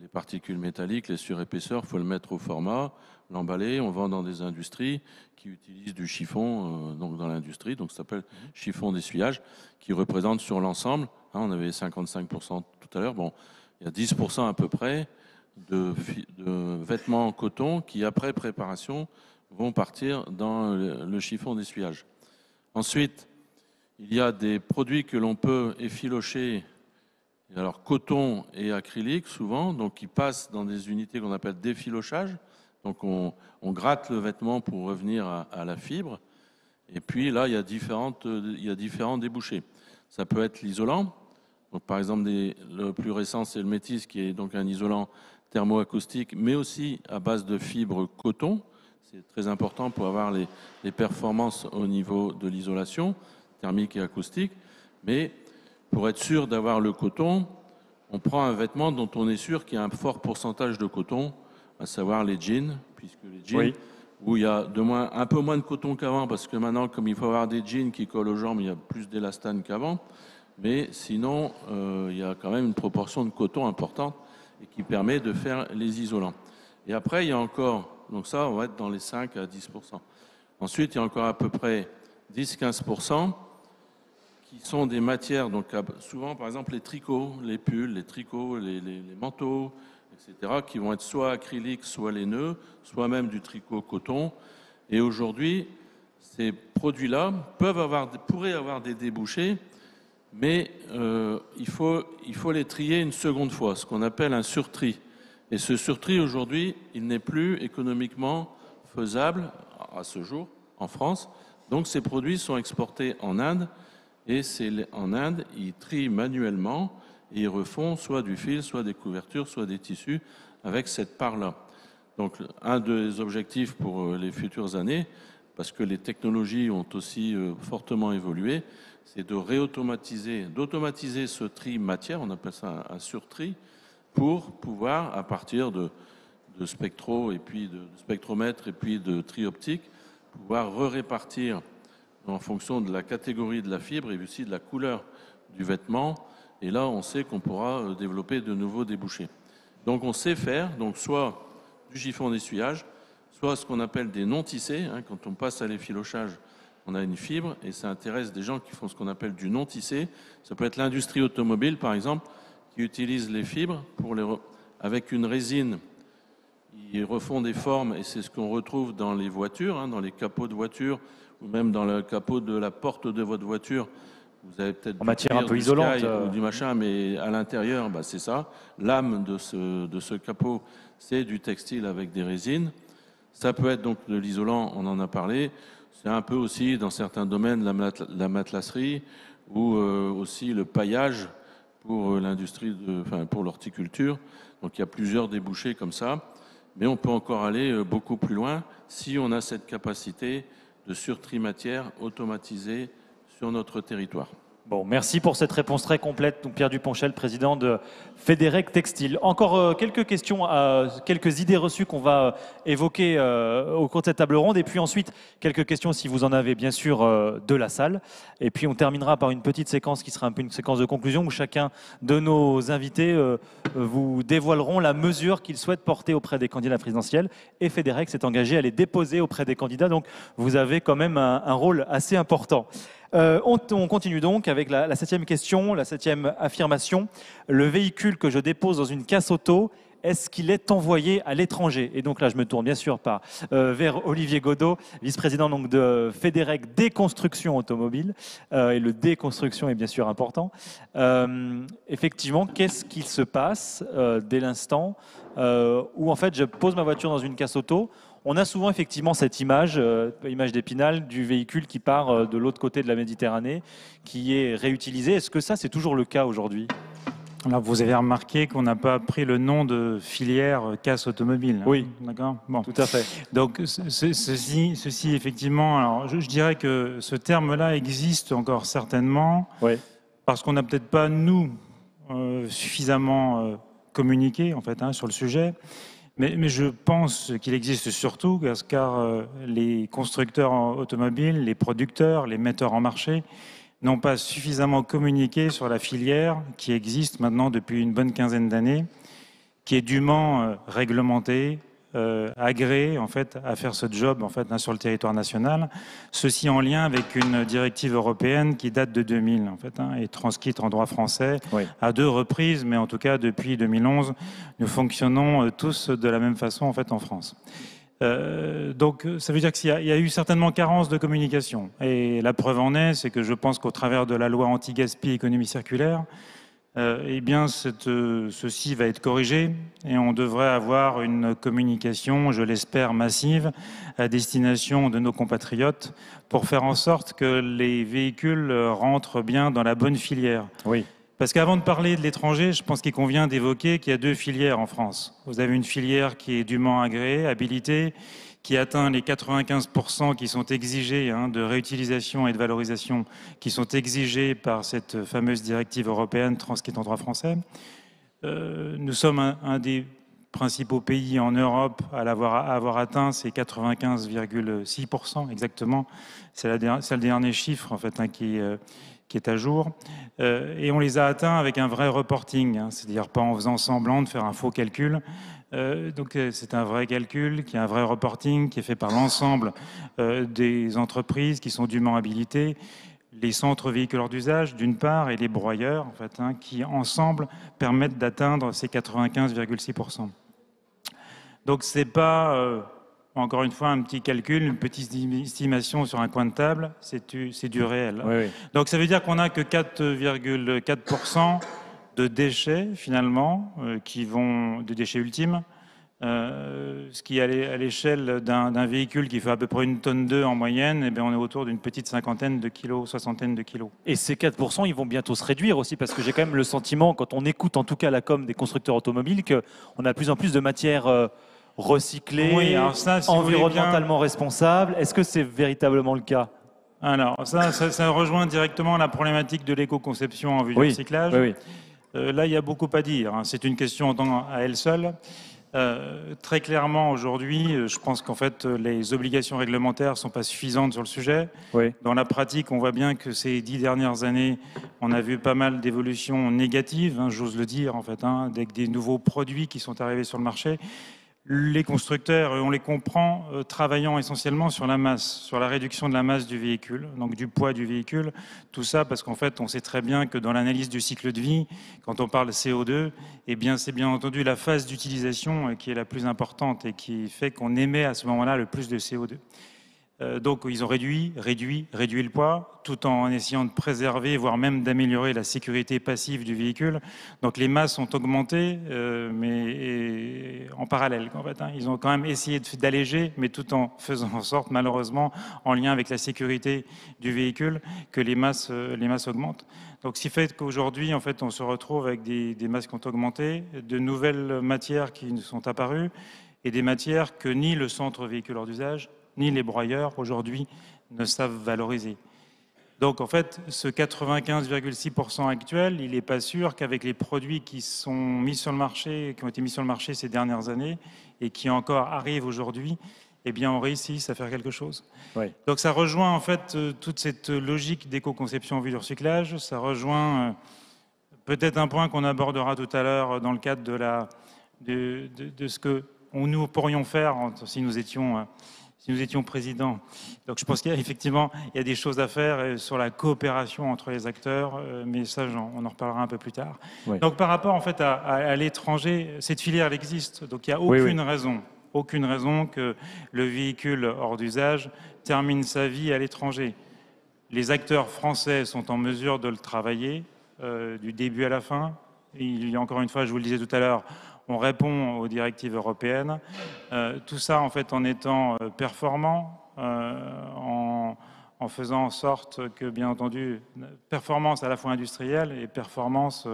les particules métalliques, les surépaisseurs, il faut le mettre au format, l'emballer, on vend dans des industries qui utilisent du chiffon donc dans l'industrie, donc ça s'appelle chiffon d'essuyage, qui représente sur l'ensemble, on avait 55% tout à l'heure, bon, il y a 10% à peu près de vêtements en coton qui, après préparation, vont partir dans le chiffon d'essuyage. Ensuite, il y a des produits que l'on peut effilocher, alors coton et acrylique souvent, donc qui passent dans des unités qu'on appelle d'effilochage. Donc on gratte le vêtement pour revenir à la fibre. Et puis là, il y a différents débouchés. Ça peut être l'isolant. Donc par exemple, le plus récent, c'est le Métis, qui est donc un isolant thermoacoustique, mais aussi à base de fibres coton. C'est très important pour avoir les performances au niveau de l'isolation thermique et acoustique. Mais pour être sûr d'avoir le coton, on prend un vêtement dont on est sûr qu'il y a un fort pourcentage de coton, à savoir les jeans, puisque les jeans, où il y a un peu moins de coton qu'avant, parce que maintenant, comme il faut avoir des jeans qui collent aux jambes, il y a plus d'élastane qu'avant. Mais sinon, il y a quand même une proportion de coton importante. et qui permet de faire les isolants. Et après, il y a encore, donc ça, on va être dans les 5 à 10%. Ensuite, il y a encore à peu près 10-15% qui sont des matières, donc souvent par exemple les tricots, les pulls, les tricots, les manteaux, etc., qui vont être soit acryliques, soit laineux, soit même du tricot coton. Et aujourd'hui, ces produits-là pourraient avoir des débouchés, mais il faut les trier une seconde fois, ce qu'on appelle un surtri. Et ce surtri, aujourd'hui, il n'est plus économiquement faisable à ce jour en France. Donc ces produits sont exportés en Inde, et en Inde, ils trient manuellement et ils refont soit du fil, soit des couvertures, soit des tissus avec cette part-là. Donc un des objectifs pour les futures années, parce que les technologies ont aussi fortement évolué, c'est d'automatiser ce tri matière, on appelle ça un surtri, pour pouvoir, à partir de spectro et puis de spectromètres et puis de tri optique, pouvoir répartir en fonction de la catégorie de la fibre et aussi de la couleur du vêtement. Et là, on sait qu'on pourra développer de nouveaux débouchés. Donc on sait faire donc soit du chiffon d'essuyage, soit ce qu'on appelle des non-tissés. Quand on passe à l'effilochage, on a une fibre et ça intéresse des gens qui font ce qu'on appelle du non-tissé. Ça peut être l'industrie automobile, par exemple, qui utilise les fibres avec une résine. Ils refont des formes et c'est ce qu'on retrouve dans les voitures, dans les capots de voitures ou même dans le capot de la porte de votre voiture. Vous avez peut-être en matière un peu isolante ou du machin, mais à l'intérieur, c'est ça. L'âme de ce capot, c'est du textile avec des résines. Ça peut être donc de l'isolant, on en a parlé. C'est un peu aussi, dans certains domaines, la matelasserie ou aussi le paillage pour l'industrie, pour l'horticulture. Donc il y a plusieurs débouchés comme ça. Mais on peut encore aller beaucoup plus loin si on a cette capacité de surtri matière automatisée sur notre territoire. Bon, merci pour cette réponse très complète. Donc Pierre Duponchel, président de Fédérec Textile. Encore quelques questions, quelques idées reçues qu'on va évoquer au cours de cette table ronde. Et puis ensuite, quelques questions, si vous en avez, bien sûr, de la salle. Et puis on terminera par une petite séquence qui sera un peu une séquence de conclusion où chacun de nos invités vous dévoileront la mesure qu'ils souhaitent porter auprès des candidats présidentiels. Et Fédérec s'est engagé à les déposer auprès des candidats. Donc vous avez quand même un rôle assez important. On continue donc avec la 7e question, la 7e affirmation. Le véhicule que je dépose dans une casse auto, est-ce qu'il est envoyé à l'étranger? Et donc là, je me tourne bien sûr vers Olivier Godot, vice-président donc de Fédérec Déconstruction Automobile. Et le déconstruction est bien sûr important. Effectivement, qu'est-ce qu'il se passe dès l'instant où en fait je pose ma voiture dans une casse auto? On a souvent effectivement cette image d'Épinal du véhicule qui part de l'autre côté de la Méditerranée, qui est réutilisé. Est-ce que ça, c'est toujours le cas aujourd'hui? Alors, vous avez remarqué qu'on n'a pas pris le nom de filière casse automobile. Oui, d'accord. Bon, tout à fait. Donc, ceci effectivement, alors, je dirais que ce terme-là existe encore certainement, oui, parce qu'on n'a peut-être pas, nous, suffisamment communiqué, en fait, sur le sujet. Mais je pense qu'il existe surtout car les constructeurs automobiles, les producteurs, les metteurs en marché n'ont pas suffisamment communiqué sur la filière qui existe maintenant depuis une bonne quinzaine d'années, qui est dûment réglementée, agréée en fait à faire ce job en fait sur le territoire national. Ceci en lien avec une directive européenne qui date de 2000 en fait et transcrite en droit français à 2 reprises, mais en tout cas depuis 2011, nous fonctionnons tous de la même façon en fait en France. Donc ça veut dire qu'il y a eu certainement carence de communication. Et la preuve en est, c'est que je pense qu'au travers de la loi anti-gaspi économie circulaire, eh bien, ceci va être corrigé et on devrait avoir une communication, je l'espère, massive à destination de nos compatriotes pour faire en sorte que les véhicules rentrent bien dans la bonne filière. Oui. Parce qu'avant de parler de l'étranger, je pense qu'il convient d'évoquer qu'il y a 2 filières en France. Vous avez une filière qui est dûment agréée, habilitée, qui atteint les 95% qui sont exigés de réutilisation et de valorisation, qui sont exigés par cette fameuse directive européenne transcrite en droit français. Nous sommes un des principaux pays en Europe à avoir atteint ces 95,6% exactement. C'est le dernier chiffre en fait qui est à jour. Et on les a atteints avec un vrai reporting, hein, c'est-à-dire pas en faisant semblant de faire un faux calcul. Donc c'est un vrai calcul, qui est un vrai reporting, qui est fait par l'ensemble des entreprises qui sont dûment habilitées, les centres véhiculeurs d'usage d'une part et les broyeurs en fait, hein, qui ensemble permettent d'atteindre ces 95,6%. Donc c'est pas encore une fois un petit calcul, une petite estimation sur un coin de table, c'est du réel. Oui, oui. Donc ça veut dire qu'on n'a que 4,4% de déchets finalement, de déchets ultimes, ce qui à l'échelle d'un véhicule qui fait à peu près 1,2 tonne en moyenne, eh bien, on est autour d'une petite cinquantaine de kilos, soixantaine de kilos. Et ces 4%, ils vont bientôt se réduire aussi, parce que j'ai quand même le sentiment, quand on écoute en tout cas la com des constructeurs automobiles, qu'on a de plus en plus de matières recyclées, oui, alors ça, si environnementalement responsables. Est-ce que c'est véritablement le cas? Alors ça rejoint directement la problématique de l'éco-conception en vue du recyclage. Oui, oui. Là, il y a beaucoup à dire. Hein. C'est une question à elle seule. Très clairement, aujourd'hui, je pense qu'en fait, les obligations réglementaires ne sont pas suffisantes sur le sujet. Oui. Dans la pratique, on voit bien que ces 10 dernières années, on a vu pas mal d'évolutions négatives, hein, j'ose le dire, en fait, hein, avec des nouveaux produits qui sont arrivés sur le marché. Les constructeurs, on les comprend, travaillant essentiellement sur la masse, sur la réduction de la masse du véhicule, donc du poids du véhicule. Tout ça parce qu'en fait, on sait très bien que dans l'analyse du cycle de vie, quand on parle CO2, eh bien, c'est bien entendu la phase d'utilisation qui est la plus importante et qui fait qu'on émet à ce moment-là le plus de CO2. Donc, ils ont réduit le poids, tout en essayant de préserver, voire même d'améliorer la sécurité passive du véhicule. Donc, les masses ont augmenté, mais en parallèle, en fait. Hein. Ils ont quand même essayé d'alléger, mais tout en faisant en sorte, malheureusement, en lien avec la sécurité du véhicule, que les masses augmentent. Donc, ce qui fait qu'aujourd'hui, en fait, on se retrouve avec des masses qui ont augmenté, de nouvelles matières qui sont apparues, et des matières que ni le centre véhiculeur d'usage, ni les broyeurs aujourd'hui ne savent valoriser. Donc en fait, ce 95,6% actuel, il n'est pas sûr qu'avec les produits qui sont mis sur le marché, qui ont été mis sur le marché ces dernières années et qui encore arrivent aujourd'hui, eh bien on réussisse à faire quelque chose. Oui. Donc ça rejoint en fait toute cette logique d'éco-conception en vue du recyclage. Ça rejoint peut-être un point qu'on abordera tout à l'heure dans le cadre de ce que nous pourrions faire si nous étions présidents. Donc je pense qu'effectivement, il y a des choses à faire sur la coopération entre les acteurs, mais ça, on en reparlera un peu plus tard. Oui. Donc par rapport en fait, à l'étranger, cette filière, elle existe. Donc il n'y a aucune raison que le véhicule hors d'usage termine sa vie à l'étranger. Les acteurs français sont en mesure de le travailler du début à la fin. Il y a encore une fois, je vous le disais tout à l'heure, on répond aux directives européennes. Tout ça, en fait, en étant performant, en faisant en sorte que, bien entendu, performance à la fois industrielle et performance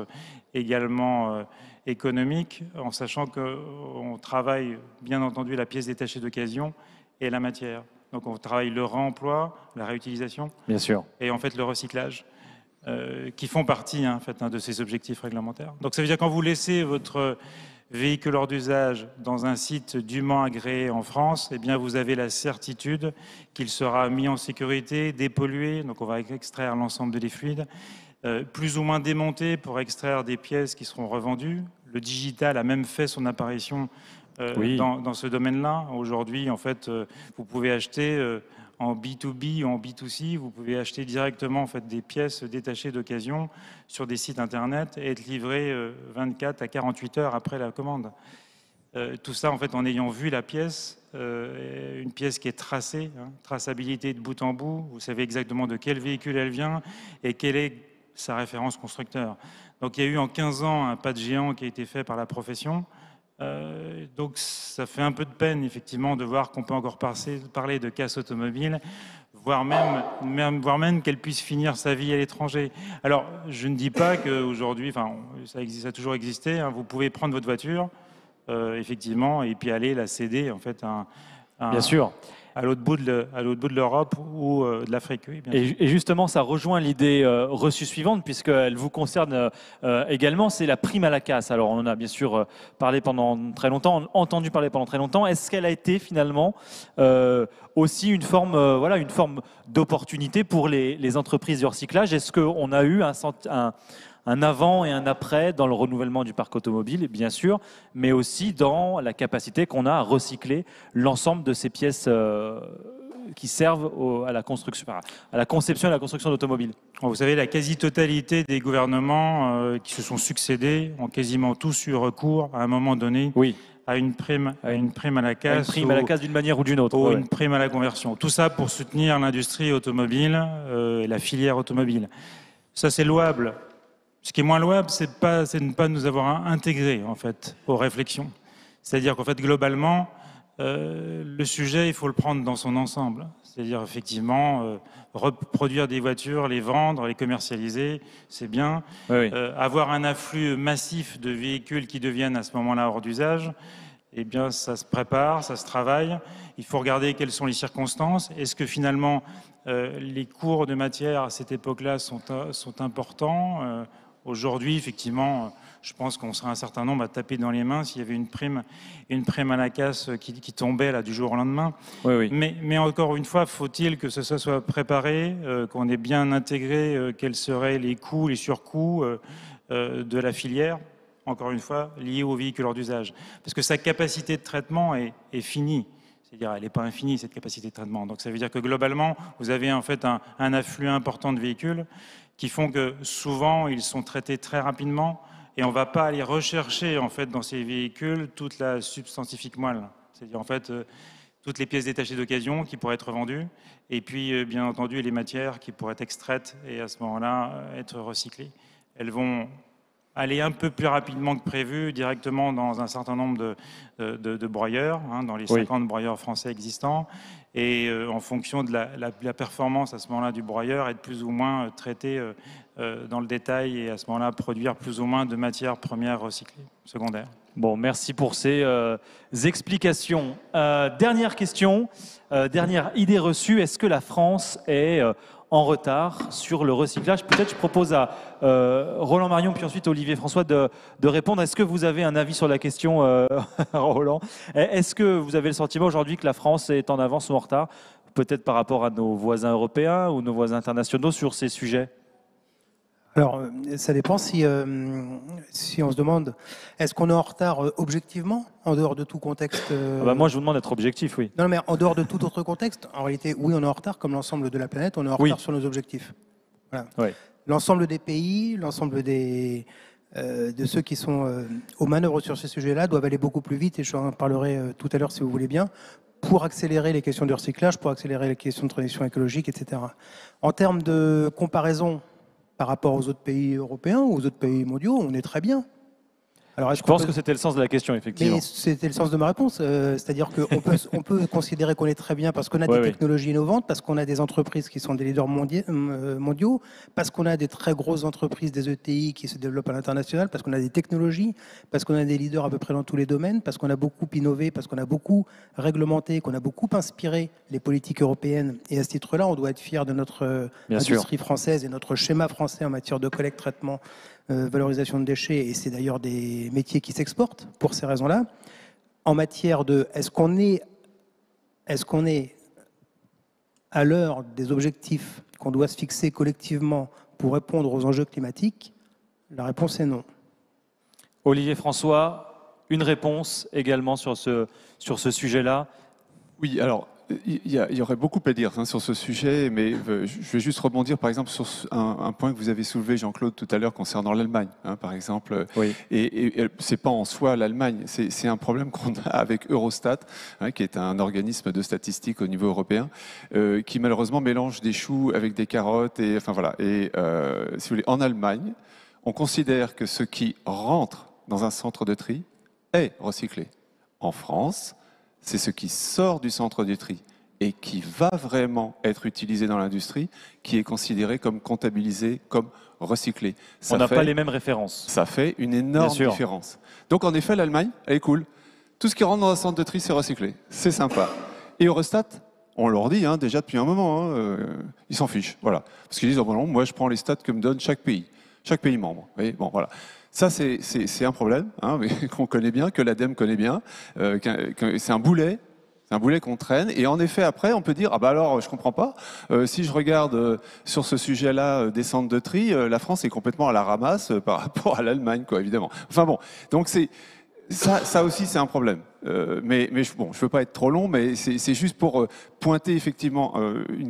également économique, en sachant qu'on travaille, bien entendu, la pièce détachée d'occasion et la matière. Donc, on travaille le réemploi, la réutilisation, bien sûr, et en fait le recyclage. Qui font partie en fait, de ces objectifs réglementaires. Donc ça veut dire quand vous laissez votre véhicule hors d'usage dans un site dûment agréé en France, eh bien vous avez la certitude qu'il sera mis en sécurité, dépollué, donc on va extraire l'ensemble des fluides, plus ou moins démonté pour extraire des pièces qui seront revendues. Le digital a même fait son apparition dans ce domaine-là. Aujourd'hui, en fait, vous pouvez acheter en B2B ou en B2C, vous pouvez acheter directement en fait, des pièces détachées d'occasion sur des sites internet et être livré 24 à 48 heures après la commande. Tout ça en fait en ayant vu la pièce, une pièce qui est tracée, hein, traçabilité de bout en bout, vous savez exactement de quel véhicule elle vient et quelle est sa référence constructeur. Donc il y a eu en 15 ans un pas de géant qui a été fait par la profession. Donc ça fait un peu de peine effectivement de voir qu'on peut encore parler de casse automobile, voire même qu'elle puisse finir sa vie à l'étranger. Alors je ne dis pas qu'aujourd'hui, enfin ça a toujours existé, hein, vous pouvez prendre votre voiture effectivement et puis aller la céder en fait à Bien sûr. à l'autre bout de l'Europe ou de l'Afrique. Oui, et justement, ça rejoint l'idée reçue suivante, puisqu'elle vous concerne également, c'est la prime à la casse. Alors, on en a bien sûr parlé pendant très longtemps, entendu parler pendant très longtemps. Est-ce qu'elle a été finalement aussi une forme d'opportunité pour les entreprises du recyclage? Est-ce qu'on a eu un avant et un après dans le renouvellement du parc automobile, bien sûr, mais aussi dans la capacité qu'on a à recycler l'ensemble de ces pièces qui servent à la construction, à la conception et à la construction d'automobiles? Vous savez, la quasi-totalité des gouvernements qui se sont succédés ont quasiment tous eu recours à un moment donné à une prime à la casse. Une prime à la casse d'une manière ou d'une autre. Ou une prime à la conversion. Tout ça pour soutenir l'industrie automobile et la filière automobile. Ça, c'est louable. Ce qui est moins louable, c'est de ne pas nous avoir intégrés en fait aux réflexions. C'est-à-dire qu'en fait, globalement, le sujet, il faut le prendre dans son ensemble. C'est-à-dire effectivement reproduire des voitures, les vendre, les commercialiser, c'est bien. Avoir un afflux massif de véhicules qui deviennent à ce moment-là hors d'usage, eh bien, ça se prépare, ça se travaille. Il faut regarder quelles sont les circonstances. Est-ce que finalement les cours de matière à cette époque-là sont importants? Aujourd'hui, effectivement, je pense qu'on serait un certain nombre à taper dans les mains s'il y avait une prime à la casse qui tombait là du jour au lendemain. Mais encore une fois, faut-il que ça soit préparé, qu'on ait bien intégré quels seraient les coûts, les surcoûts de la filière, encore une fois, liés aux véhicules hors d'usage. Parce que sa capacité de traitement est finie. C'est-à-dire, elle n'est pas infinie, cette capacité de traitement. Donc, ça veut dire que globalement, vous avez en fait un afflux important de véhicules qui font que souvent, ils sont traités très rapidement et on ne va pas aller rechercher en fait dans ces véhicules toute la substantifique moelle. C'est-à-dire, en fait, toutes les pièces détachées d'occasion qui pourraient être vendues et puis, bien entendu, les matières qui pourraient être extraites et à ce moment-là, être recyclées. Elles vont aller un peu plus rapidement que prévu directement dans un certain nombre de broyeurs, dans les 50 broyeurs français existants, et en fonction de la performance à ce moment-là du broyeur, être plus ou moins traité dans le détail et à ce moment-là produire plus ou moins de matières premières recyclées, secondaires. Bon, merci pour ces explications. Dernière question, dernière idée reçue, est-ce que la France est en retard sur le recyclage? Peut-être je propose à Roland Marion puis ensuite Olivier François de répondre. Est-ce que vous avez un avis sur la question, Roland? Est-ce que vous avez le sentiment aujourd'hui que la France est en avance ou en retard, peut-être par rapport à nos voisins européens ou nos voisins internationaux sur ces sujets? Alors, ça dépend si on se demande, est-ce qu'on est en retard objectivement, en dehors de tout contexte Moi, je vous demande d'être objectif, oui. Non, mais en dehors de tout autre contexte, en réalité, oui, on est en retard, comme l'ensemble de la planète, on est en retard sur nos objectifs. Voilà. L'ensemble des pays, l'ensemble de ceux qui sont aux manœuvres sur ces sujets-là doivent aller beaucoup plus vite, et je en parlerai tout à l'heure si vous voulez bien, pour accélérer les questions de recyclage, pour accélérer les questions de transition écologique, etc. En termes de comparaison par rapport aux autres pays européens ou aux autres pays mondiaux, on est très bien. Alors, je pense que c'était le sens de la question, effectivement. Mais c'était le sens de ma réponse. C'est-à-dire qu'on peut considérer qu'on est très bien parce qu'on a des technologies innovantes, parce qu'on a des entreprises qui sont des leaders mondiaux, parce qu'on a des très grosses entreprises, des ETI qui se développent à l'international, parce qu'on a des technologies, parce qu'on a des leaders à peu près dans tous les domaines, parce qu'on a beaucoup innové, parce qu'on a beaucoup réglementé, qu'on a beaucoup inspiré les politiques européennes. Et à ce titre-là, on doit être fier de notre industrie française et notre schéma français en matière de collecte, traitement, valorisation de déchets, et c'est d'ailleurs des métiers qui s'exportent pour ces raisons-là. En matière de est-ce qu'on est à l'heure des objectifs qu'on doit se fixer collectivement pour répondre aux enjeux climatiques, la réponse est non. Olivier François, une réponse également sur ce sujet-là? Oui, alors il y aurait beaucoup à dire sur ce sujet, mais je vais juste rebondir par exemple sur un point que vous avez soulevé, Jean-Claude, tout à l'heure concernant l'Allemagne, par exemple. Et c'est pas en soi l'Allemagne, c'est un problème qu'on a avec Eurostat, qui est un organisme de statistiques au niveau européen, qui malheureusement mélange des choux avec des carottes. Et enfin voilà. Et si vous voulez, en Allemagne, on considère que ce qui rentre dans un centre de tri est recyclé. En France, c'est ce qui sort du centre de tri et qui va vraiment être utilisé dans l'industrie, qui est considéré comme comptabilisé, comme recyclé. On n'a pas les mêmes références. Ça fait une énorme différence. Donc en effet, l'Allemagne, elle est cool. Tout ce qui rentre dans un centre de tri, c'est recyclé. C'est sympa. Et Eurostat On leur dit déjà depuis un moment, ils s'en fichent. Voilà. Parce qu'ils disent, oh, non, moi je prends les stats que me donne chaque pays membre. Vous voyez, bon, voilà. Ça, c'est un problème mais qu'on connaît bien, que l'ADEME connaît bien. C'est un boulet. C'est un boulet qu'on traîne. Et en effet, après, on peut dire, ah bah alors, je comprends pas. Si je regarde sur ce sujet-là des centres de tri, la France est complètement à la ramasse par rapport à l'Allemagne, quoi, évidemment. Enfin bon, donc ça aussi, c'est un problème. Mais bon, je ne veux pas être trop long, mais c'est juste pour pointer effectivement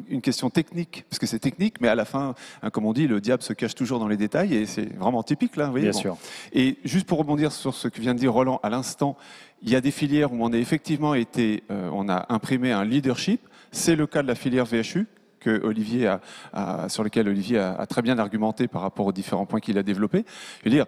une question technique, parce que c'est technique, mais à la fin, comme on dit, le diable se cache toujours dans les détails, et c'est vraiment typique là. Vous voyez, Bien sûr. Et juste pour rebondir sur ce que vient de dire Roland à l'instant, il y a des filières où on a effectivement on a imprimé un leadership. C'est le cas de la filière VHU. Sur lequel Olivier a très bien argumenté par rapport aux différents points qu'il a développés. Je veux dire,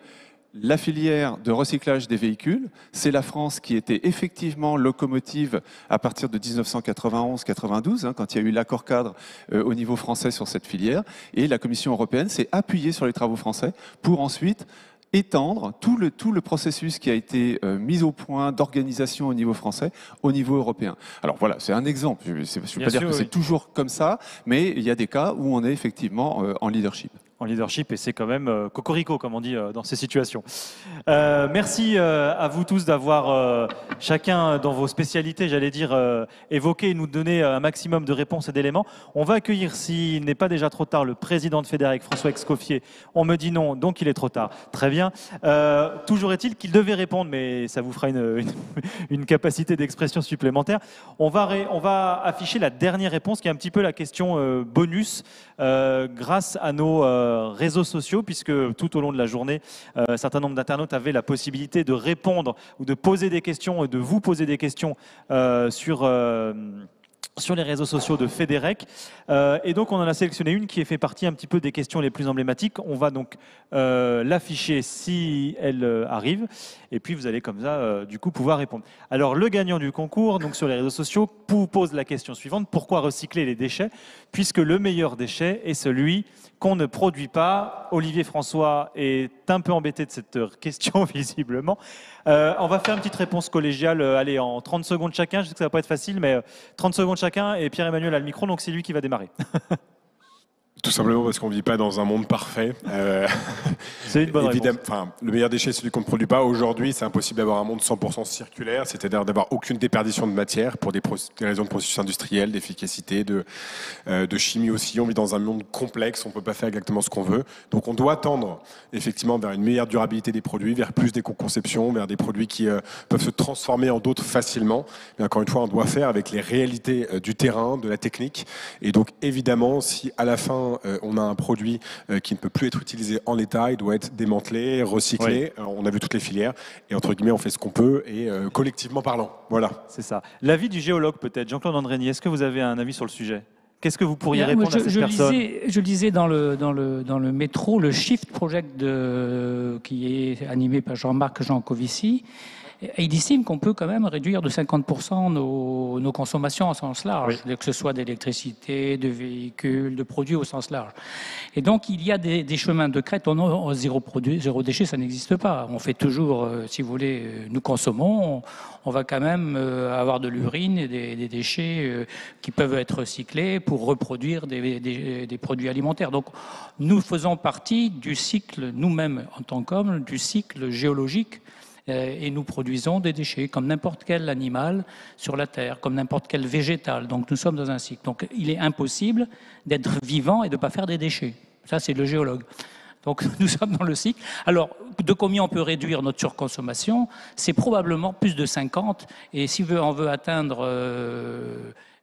la filière de recyclage des véhicules, c'est la France qui était effectivement locomotive à partir de 1991-92, quand il y a eu l'accord cadre au niveau français sur cette filière. Et la Commission européenne s'est appuyée sur les travaux français pour ensuite étendre tout le processus qui a été mis au point d'organisation au niveau français, au niveau européen. Alors voilà, c'est un exemple. Je ne veux pas dire que c'est toujours comme ça, mais il y a des cas où on est effectivement en leadership. En leadership, et c'est quand même cocorico, comme on dit dans ces situations. Merci à vous tous d'avoir, chacun dans vos spécialités, j'allais dire, évoqué et nous donné un maximum de réponses et d'éléments. On va accueillir, s'il n'est pas déjà trop tard, le président de Fédérec, François Escoffier. On me dit non, donc il est trop tard. Très bien. Toujours est-il qu'il devait répondre, mais ça vous fera une capacité d'expression supplémentaire. On va afficher la dernière réponse, qui est un petit peu la question bonus, grâce à nos réseaux sociaux, puisque tout au long de la journée, un certain nombre d'internautes avaient la possibilité de répondre ou de poser des questions et de vous poser des questions sur les réseaux sociaux de Fédérec. Et donc, on en a sélectionné une qui fait partie un petit peu des questions les plus emblématiques. On va donc l'afficher si elle arrive. Et puis, vous allez comme ça, du coup, pouvoir répondre. Alors, le gagnant du concours, donc sur les réseaux sociaux, pose la question suivante. Pourquoi recycler les déchets? Puisque le meilleur déchet est celui qu'on ne produit pas. Olivier François est un peu embêté de cette question, visiblement. On va faire une petite réponse collégiale, allez, en 30 secondes chacun. Je sais que ça ne va pas être facile, mais 30 secondes chacun. Et Pierre-Emmanuel a le micro, donc c'est lui qui va démarrer. Tout simplement parce qu'on ne vit pas dans un monde parfait. C'est une bonne réponse. Le meilleur déchet, c'est celui qu'on ne produit pas. Aujourd'hui, c'est impossible d'avoir un monde 100% circulaire, c'est-à-dire d'avoir aucune déperdition de matière pour des raisons de processus industriels, d'efficacité, de chimie aussi. On vit dans un monde complexe, on ne peut pas faire exactement ce qu'on veut. Donc on doit tendre effectivement vers une meilleure durabilité des produits, vers plus d'éco-conception, vers des produits qui peuvent se transformer en d'autres facilement. Mais encore une fois, on doit faire avec les réalités du terrain, de la technique. Et donc évidemment, si à la fin, on a un produit qui ne peut plus être utilisé en l'état, il doit être démantelé, recyclé. Oui. On a vu toutes les filières et entre guillemets, on fait ce qu'on peut et collectivement parlant. Voilà. C'est ça. L'avis du géologue peut-être, Jean-Claude Andrény, est-ce que vous avez un avis sur le sujet? Qu'est-ce que vous pourriez répondre à cette personne? Je lisais dans le métro le Shift Project qui est animé par Jean-Marc Jancovici. Et il estime qu'on peut quand même réduire de 50% nos consommations au sens large, que ce soit d'électricité, de véhicules, de produits au sens large. Et donc, il y a des chemins de crête. Zéro déchet, ça n'existe pas. On fait toujours, si vous voulez, nous consommons, on va quand même avoir de l'urine et des déchets qui peuvent être recyclés pour reproduire des produits alimentaires. Donc, nous faisons partie du cycle, nous-mêmes en tant qu'hommes, du cycle géologique. Et nous produisons des déchets comme n'importe quel animal sur la Terre, comme n'importe quel végétal. Donc nous sommes dans un cycle. Donc il est impossible d'être vivant et de ne pas faire des déchets. Ça, c'est le géologue. Donc nous sommes dans le cycle. Alors, de combien on peut réduire notre surconsommation? C'est probablement plus de 50. Et si on veut atteindre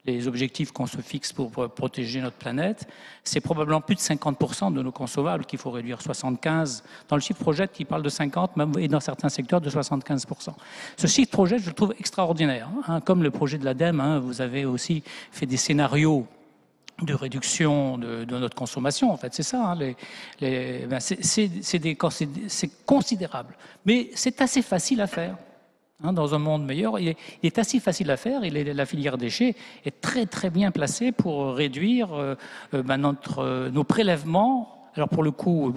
les objectifs qu'on se fixe pour protéger notre planète, c'est probablement plus de 50% de nos consommables qu'il faut réduire, 75%. Dans le Shift Project, il parle de 50%, et dans certains secteurs de 75%. Ce Shift Project, je le trouve extraordinaire. Comme le projet de l'ADEME, vous avez aussi fait des scénarios de réduction de notre consommation, en fait, c'est ça. C'est considérable. Mais c'est assez facile à faire. Dans un monde meilleur, il est assez facile à faire. La filière déchets est très très bien placée pour réduire nos prélèvements. Alors pour le coup,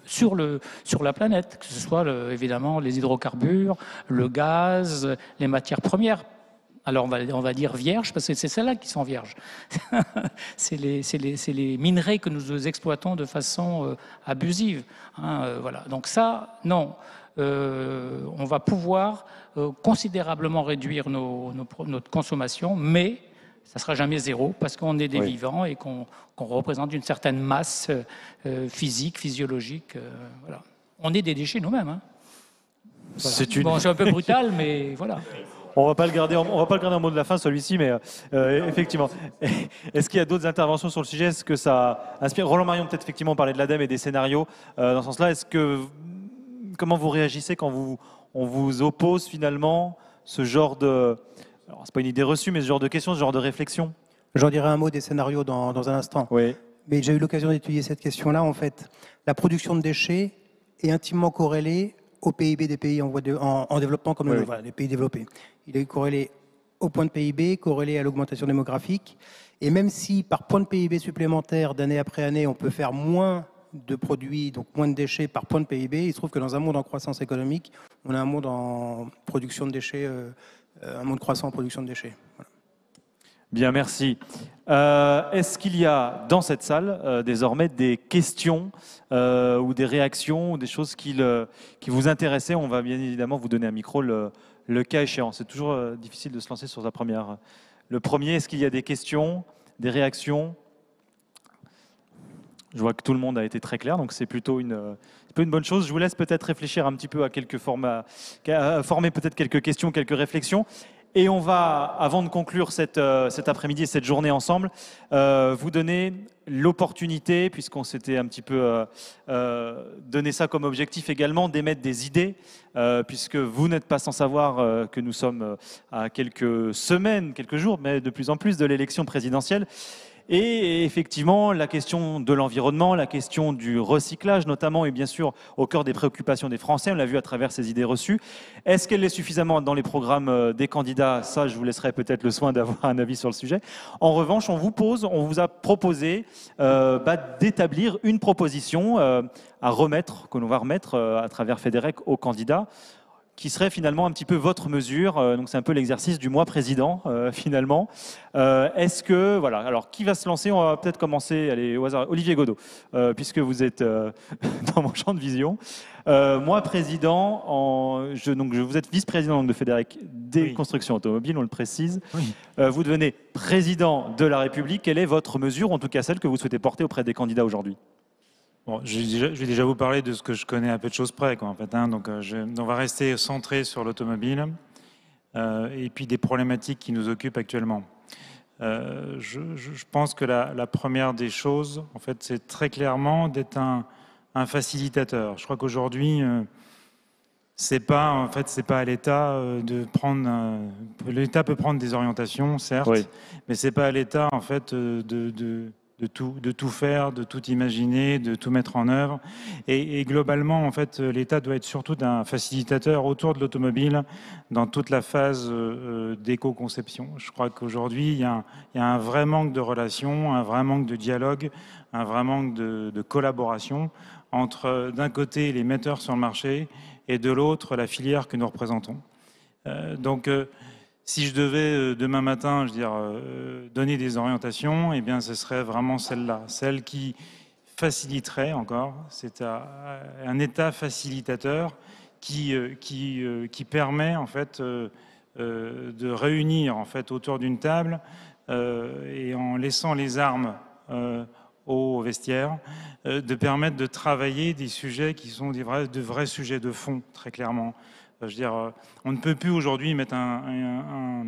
sur la planète, que ce soit évidemment les hydrocarbures, le gaz, les matières premières. Alors on va dire vierges, parce que c'est celles-là qui sont vierges. c'est les minerais que nous exploitons de façon abusive. Hein, voilà. Donc ça, non. On va pouvoir considérablement réduire notre consommation, mais ça ne sera jamais zéro, parce qu'on est des vivants et qu'on représente une certaine masse physique, physiologique. Voilà. On est des déchets nous-mêmes. Hein. Voilà. Bon, c'est un peu brutal, mais voilà. On va pas le garder en mot de la fin, celui-ci, mais effectivement. Est-ce qu'il y a d'autres interventions sur le sujet? Est-ce que ça inspire? Roland Marion, peut-être effectivement parler de l'ADEME et des scénarios dans ce sens-là. Comment vous réagissez quand on vous oppose finalement ce genre de... Alors, c'est pas une idée reçue, mais ce genre de questions, ce genre de réflexion? J'en dirai un mot des scénarios dans un instant. Oui. Mais j'ai eu l'occasion d'étudier cette question-là. En fait, la production de déchets est intimement corrélée au PIB des pays en développement comme les pays développés. Il est corrélé au point de PIB, corrélé à l'augmentation démographique. Et même si par point de PIB supplémentaire, d'année après année, on peut faire moins de produits, donc moins de déchets par point de PIB, il se trouve que dans un monde en croissance économique, on a un monde en production de déchets, un monde croissant en production de déchets. Voilà. Bien, merci. Est-ce qu'il y a dans cette salle désormais des questions ou des réactions ou des choses qui vous intéressaient? On va bien évidemment vous donner un micro le cas échéant. C'est toujours difficile de se lancer sur sa première. Le premier, est-ce qu'il y a des questions, des réactions? Je vois que tout le monde a été très clair, donc c'est plutôt une bonne chose. Je vous laisse peut-être réfléchir un petit peu à former peut-être quelques questions, quelques réflexions. Et on va, avant de conclure cet après-midi et cette journée ensemble, vous donner l'opportunité, puisqu'on s'était un petit peu donné ça comme objectif également, d'émettre des idées, puisque vous n'êtes pas sans savoir que nous sommes à quelques semaines, quelques jours, mais de plus en plus de l'élection présidentielle. Et effectivement, la question de l'environnement, la question du recyclage notamment, est bien sûr au cœur des préoccupations des Français. On l'a vu à travers ces idées reçues. Est-ce qu'elle est suffisamment dans les programmes des candidats? Ça, je vous laisserai peut-être le soin d'avoir un avis sur le sujet. En revanche, on vous a proposé d'établir une proposition que l'on va remettre à travers FEDEREC aux candidats, qui serait finalement un petit peu votre mesure. Donc c'est un peu l'exercice du mois président finalement. Est-ce que, voilà, alors qui va se lancer? On va peut-être commencer, allez, au hasard, Olivier Godot, puisque vous êtes dans mon champ de vision. Moi, président, vous êtes vice-président de FEDEREC des constructions automobiles, on le précise. Oui. Vous devenez président de la République. Quelle est votre mesure, en tout cas celle que vous souhaitez porter auprès des candidats aujourd'hui? Bon, je vais déjà vous parler de ce que je connais à peu de choses près, quoi, en fait, hein. Donc, on va rester centré sur l'automobile et puis des problématiques qui nous occupent actuellement. Je pense que la première des choses, en fait, c'est très clairement d'être un facilitateur. Je crois qu'aujourd'hui, c'est pas à l'État de prendre. L'État peut prendre des orientations, certes, oui, mais c'est pas à l'État, en fait, de tout faire, de tout imaginer, de tout mettre en œuvre. Et globalement, en fait, l'État doit être surtout un facilitateur autour de l'automobile dans toute la phase d'éco-conception. Je crois qu'aujourd'hui, il y a un vrai manque de relations, un vrai manque de dialogue, un vrai manque de collaboration entre, d'un côté, les metteurs sur le marché et de l'autre, la filière que nous représentons. Si je devais demain matin, donner des orientations, eh bien, ce serait vraiment celle-là, celle qui faciliterait encore. C'est un État facilitateur qui permet en fait de réunir en fait autour d'une table et en laissant les armes au vestiaire, de permettre de travailler des sujets qui sont de vrais sujets de fond, très clairement. On ne peut plus aujourd'hui mettre un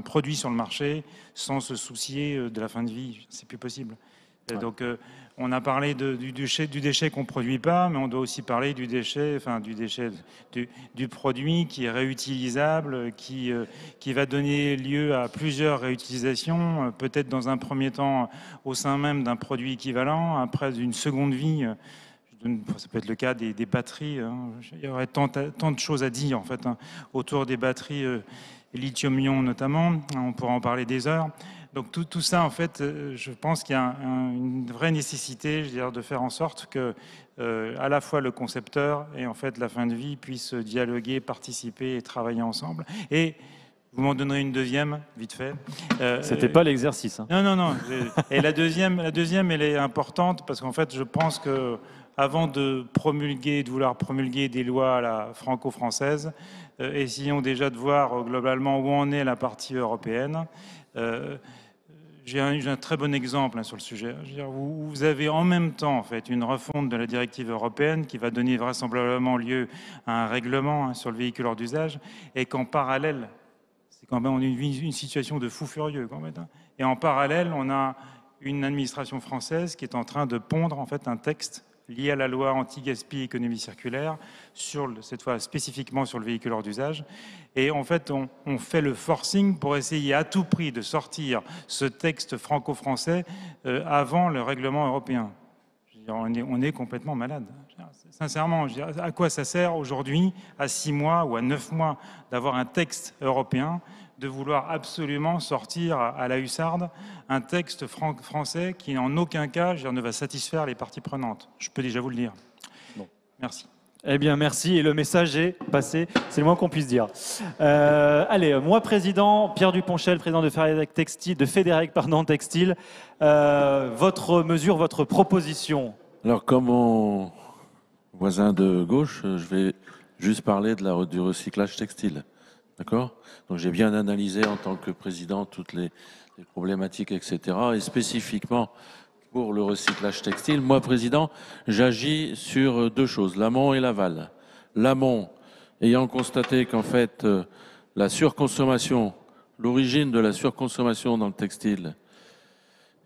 produit sur le marché sans se soucier de la fin de vie. C'est plus possible. Ouais. Donc, on a parlé du déchet qu'on ne produit pas, mais on doit aussi parler du produit qui est réutilisable, qui va donner lieu à plusieurs réutilisations, peut-être dans un premier temps au sein même d'un produit équivalent, après d'une seconde vie. Ça peut être le cas des batteries. Hein. Il y aurait tant de choses à dire en fait, hein, autour des batteries lithium-ion notamment. On pourra en parler des heures. Donc tout ça, en fait, je pense qu'il y a une vraie nécessité, de faire en sorte que à la fois le concepteur et en fait la fin de vie puissent dialoguer, participer et travailler ensemble. Et Vous m'en donnerez une deuxième, vite fait. C'était pas l'exercice. Hein. Non, non, non. Et la deuxième, elle est importante parce qu'en fait, je pense que avant de vouloir promulguer des lois à la franco-française, essayons déjà de voir globalement où en est la partie européenne. J'ai un très bon exemple sur le sujet. Je veux dire, vous avez en même temps en fait, une refonte de la directive européenne qui va donner vraisemblablement lieu à un règlement sur le véhicule hors d'usage et qu'en parallèle, c'est quand même une situation de fou furieux quand même. Et en parallèle, on a une administration française qui est en train de pondre en fait un texte lié à la loi anti-gaspi économie circulaire, cette fois spécifiquement sur le véhicule hors d'usage. Et en fait, on fait le forcing pour essayer à tout prix de sortir ce texte franco-français avant le règlement européen. Je veux dire, on est complètement malade. Sincèrement, je veux dire, à quoi ça sert aujourd'hui, à 6 mois ou à 9 mois, d'avoir un texte européen, de vouloir absolument sortir à la hussarde un texte français qui, en aucun cas, je veux dire, ne va satisfaire les parties prenantes. Je peux déjà vous le dire. Bon. Merci. Eh bien, merci. Et le message est passé. C'est le moins qu'on puisse dire. Allez, moi, président, Pierre Duponchel, président de Fédérec Textile. Votre mesure, votre proposition. Alors, comme mon voisin de gauche, je vais juste parler du recyclage textile. D'accord ? Donc j'ai bien analysé en tant que président toutes les problématiques, etc. Et spécifiquement pour le recyclage textile, moi, président, j'agis sur 2 choses, l'amont et l'aval. L'amont, ayant constaté qu'en fait, la surconsommation, l'origine de la surconsommation dans le textile,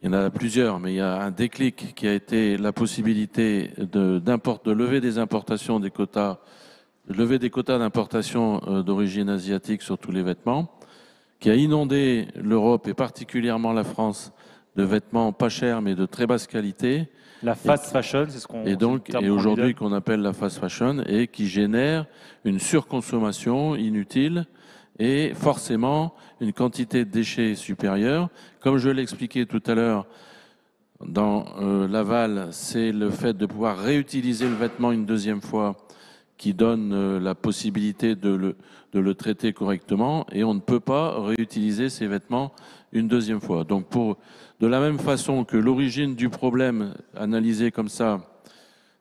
il y en a plusieurs, mais il y a un déclic qui a été la possibilité de lever des importations des quotas, lever des quotas d'importation d'origine asiatique sur tous les vêtements, qui a inondé l'Europe et particulièrement la France de vêtements pas chers mais de très basse qualité. La fast fashion, c'est ce qu'on... Et aujourd'hui qu'on appelle la fast fashion et qui génère une surconsommation inutile et forcément une quantité de déchets supérieure. Comme je l'ai expliqué tout à l'heure, dans l'aval, c'est le fait de pouvoir réutiliser le vêtement une deuxième fois qui donne la possibilité de le traiter correctement et on ne peut pas réutiliser ces vêtements une deuxième fois. Donc de la même façon que l'origine du problème analysé comme ça,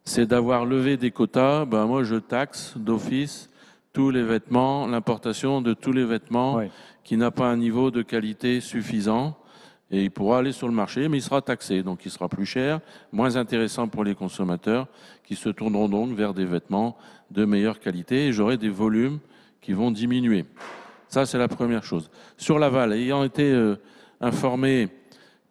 c'est d'avoir levé des quotas, ben moi je taxe d'office tous les vêtements, l'importation de tous les vêtements qui n'a pas un niveau de qualité suffisant. Et il pourra aller sur le marché, mais il sera taxé, donc il sera plus cher, moins intéressant pour les consommateurs, qui se tourneront donc vers des vêtements de meilleure qualité, et j'aurai des volumes qui vont diminuer. Ça, c'est la première chose. Sur l'aval, ayant été informé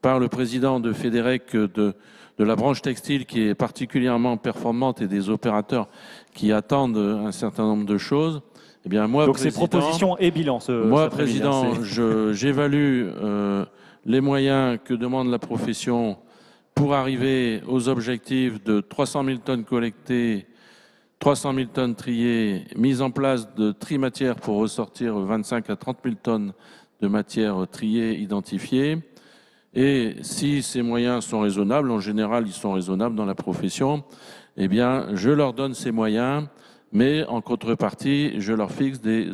par le président de Fédérec de la branche textile qui est particulièrement performante et des opérateurs qui attendent un certain nombre de choses, eh bien moi, donc c'est propositions et bilan. Moi, président, j'évalue les moyens que demande la profession pour arriver aux objectifs de 300 000 tonnes collectées, 300 000 tonnes triées, mise en place de tri-matières pour ressortir 25 à 30 000 tonnes de matières triées, identifiées. Et si ces moyens sont raisonnables, en général ils sont raisonnables dans la profession, eh bien je leur donne ces moyens, mais en contrepartie, je leur fixe des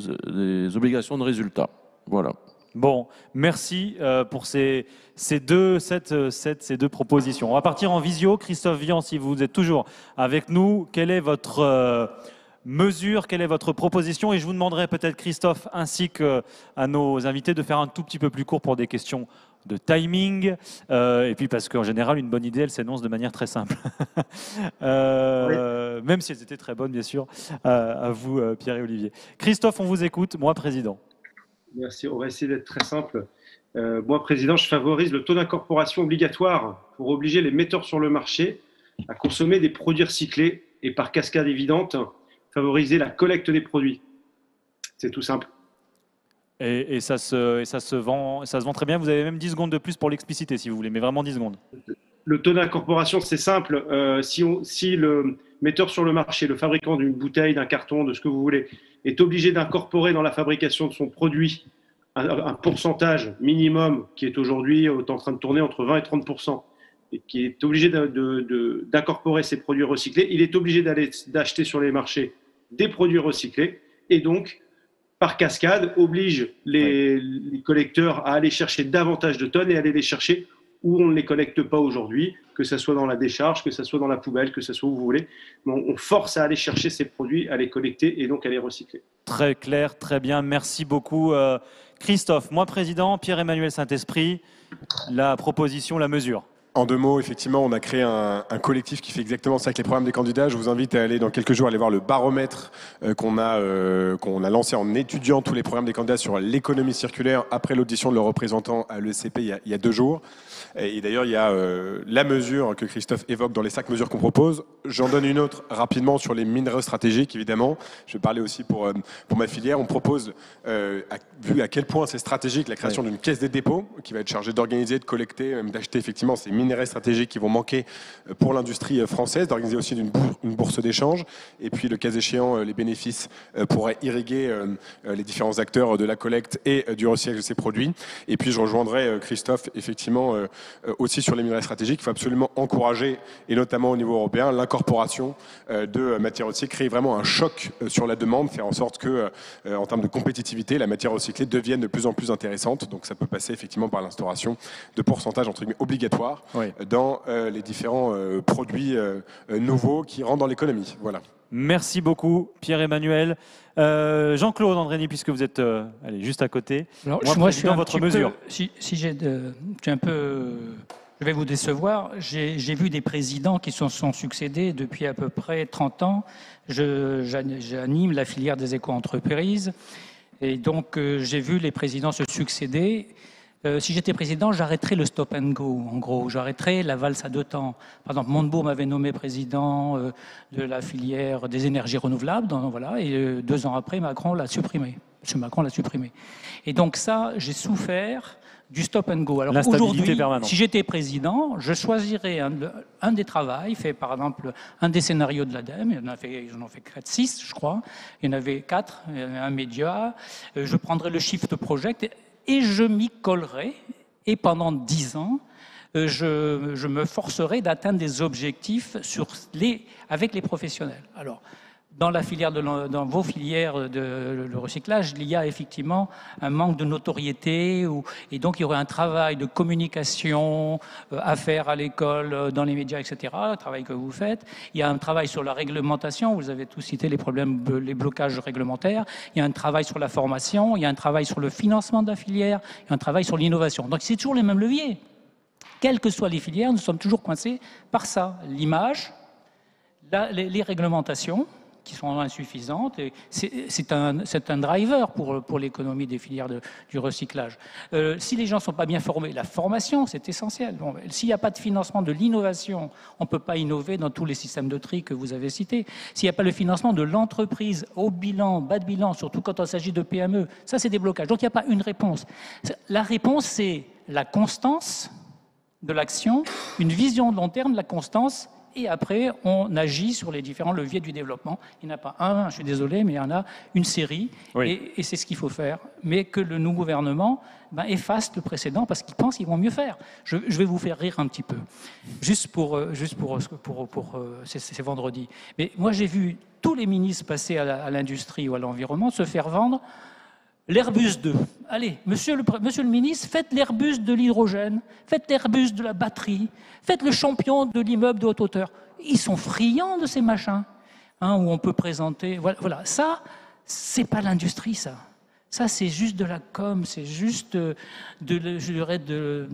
obligations de résultat. Voilà. Bon, merci pour ces deux propositions. On va partir en visio. Christophe Vian, si vous êtes toujours avec nous, quelle est votre mesure, quelle est votre proposition? Et je vous demanderai peut-être, Christophe, ainsi qu'à nos invités, de faire un tout petit peu plus court pour des questions de timing, et puis parce qu'en général, une bonne idée, elle s'énonce de manière très simple. Même si elles étaient très bonnes, bien sûr. À vous, Pierre et Olivier. Christophe, on vous écoute. Moi, président. Merci. On va essayer d'être très simple. Moi, président, je favorise le taux d'incorporation obligatoire pour obliger les metteurs sur le marché à consommer des produits recyclés et par cascade évidente, favoriser la collecte des produits. C'est tout simple. Et ça se vend très bien. Vous avez même 10 secondes de plus pour l'expliciter, si vous voulez, mais vraiment 10 secondes. Le taux d'incorporation, c'est simple. Si le metteur sur le marché, le fabricant d'une bouteille, d'un carton, de ce que vous voulez, est obligé d'incorporer dans la fabrication de son produit un pourcentage minimum qui est aujourd'hui en train de tourner entre 20 et 30%, et qui est obligé d'incorporer ces produits recyclés, il est obligé d'acheter sur les marchés des produits recyclés et donc par cascade, oblige les collecteurs à aller chercher davantage de tonnes et aller les chercher où on ne les collecte pas aujourd'hui, que ce soit dans la décharge, que ce soit dans la poubelle, que ce soit où vous voulez. Mais on force à aller chercher ces produits, à les collecter et donc à les recycler. Très clair, très bien. Merci beaucoup, Christophe. Moi, président, Pierre-Emmanuel Saint-Esprit, la proposition, la mesure. En 2 mots, effectivement, on a créé un collectif qui fait exactement ça avec les programmes des candidats. Je vous invite à aller dans quelques jours aller voir le baromètre qu'on a lancé en étudiant tous les programmes des candidats sur l'économie circulaire après l'audition de leur représentant à l'ESCP il y a 2 jours. Et d'ailleurs, il y a la mesure que Christophe évoque dans les 5 mesures qu'on propose. J'en donne une autre rapidement sur les minerais stratégiques, évidemment. Je vais parler aussi pour ma filière. On propose, vu à quel point c'est stratégique, la création d'une caisse des dépôts qui va être chargée d'organiser, de collecter, même d'acheter effectivement ces minerais stratégiques qui vont manquer pour l'industrie française, d'organiser aussi une bourse d'échange. Et puis, le cas échéant, les bénéfices pourraient irriguer les différents acteurs de la collecte et du recyclage de ces produits. Et puis, je rejoindrai Christophe, effectivement, aussi sur les minerais stratégiques. Il faut absolument encourager, et notamment au niveau européen, l'incorporation de matières recyclées, créer vraiment un choc sur la demande, faire en sorte que, en termes de compétitivité, la matière recyclée devienne de plus en plus intéressante. Donc ça peut passer effectivement par l'instauration de pourcentages entre guillemets obligatoires dans les différents produits nouveaux qui rentrent dans l'économie. Voilà. Merci beaucoup, Pierre-Emmanuel. Jean-Claude Andrény, puisque vous êtes juste à côté. Alors, moi, je suis votre mesure. Je vais vous décevoir. J'ai vu des présidents qui se sont succédés depuis à peu près 30 ans. J'anime la filière des éco-entreprises. Et donc, j'ai vu les présidents se succéder. Si j'étais président, j'arrêterais le stop and go, en gros. J'arrêterais la valse à 2 temps. Par exemple, Montebourg m'avait nommé président de la filière des énergies renouvelables, voilà, et 2 ans après, Macron l'a supprimé. M. Macron l'a supprimé. Et donc ça, j'ai souffert du stop and go. Alors aujourd'hui, si j'étais président, je choisirais un des travails, fait par exemple un des scénarios de l'ADEME, ils en ont fait 6, je crois, il y en avait 4, un média, je prendrais le Shift Project et je m'y collerai, et pendant 10 ans, je me forcerai d'atteindre des objectifs avec les professionnels. Alors, dans vos filières de recyclage, il y a effectivement un manque de notoriété, et donc il y aurait un travail de communication à faire à l'école, dans les médias, etc., le travail que vous faites. Il y a un travail sur la réglementation, vous avez tous cité les problèmes, les blocages réglementaires. Il y a un travail sur la formation, il y a un travail sur le financement de la filière, il y a un travail sur l'innovation. Donc c'est toujours les mêmes leviers. Quelles que soient les filières, nous sommes toujours coincés par ça. L'image, les réglementations, qui sont insuffisantes. C'est un driver pour l'économie des filières du recyclage. Si les gens ne sont pas bien formés, la formation, c'est essentiel. Bon, s'il n'y a pas de financement de l'innovation, on ne peut pas innover dans tous les systèmes de tri que vous avez cités. S'il n'y a pas le financement de l'entreprise, haut bilan, bas de bilan, surtout quand il s'agit de PME, ça c'est des blocages. Donc il n'y a pas une réponse. La réponse, c'est la constance de l'action, une vision de long terme de la constance. Et après, on agit sur les différents leviers du développement. Il n'y en a pas un, je suis désolé, mais il y en a une série. Oui. Et c'est ce qu'il faut faire. Mais que le nouveau gouvernement efface le précédent parce qu'ils pensent qu'ils vont mieux faire. Je vais vous faire rire un petit peu. C'est vendredi. Mais moi, j'ai vu tous les ministres passer à l'industrie ou à l'environnement se faire vendre l'Airbus 2. Allez, monsieur le ministre, faites l'Airbus de l'hydrogène, faites l'Airbus de la batterie, faites le champion de l'immeuble de haute hauteur. Ils sont friands de ces machins, où on peut présenter... Voilà, ça, c'est pas l'industrie, ça. Ça, c'est juste de la com, c'est juste de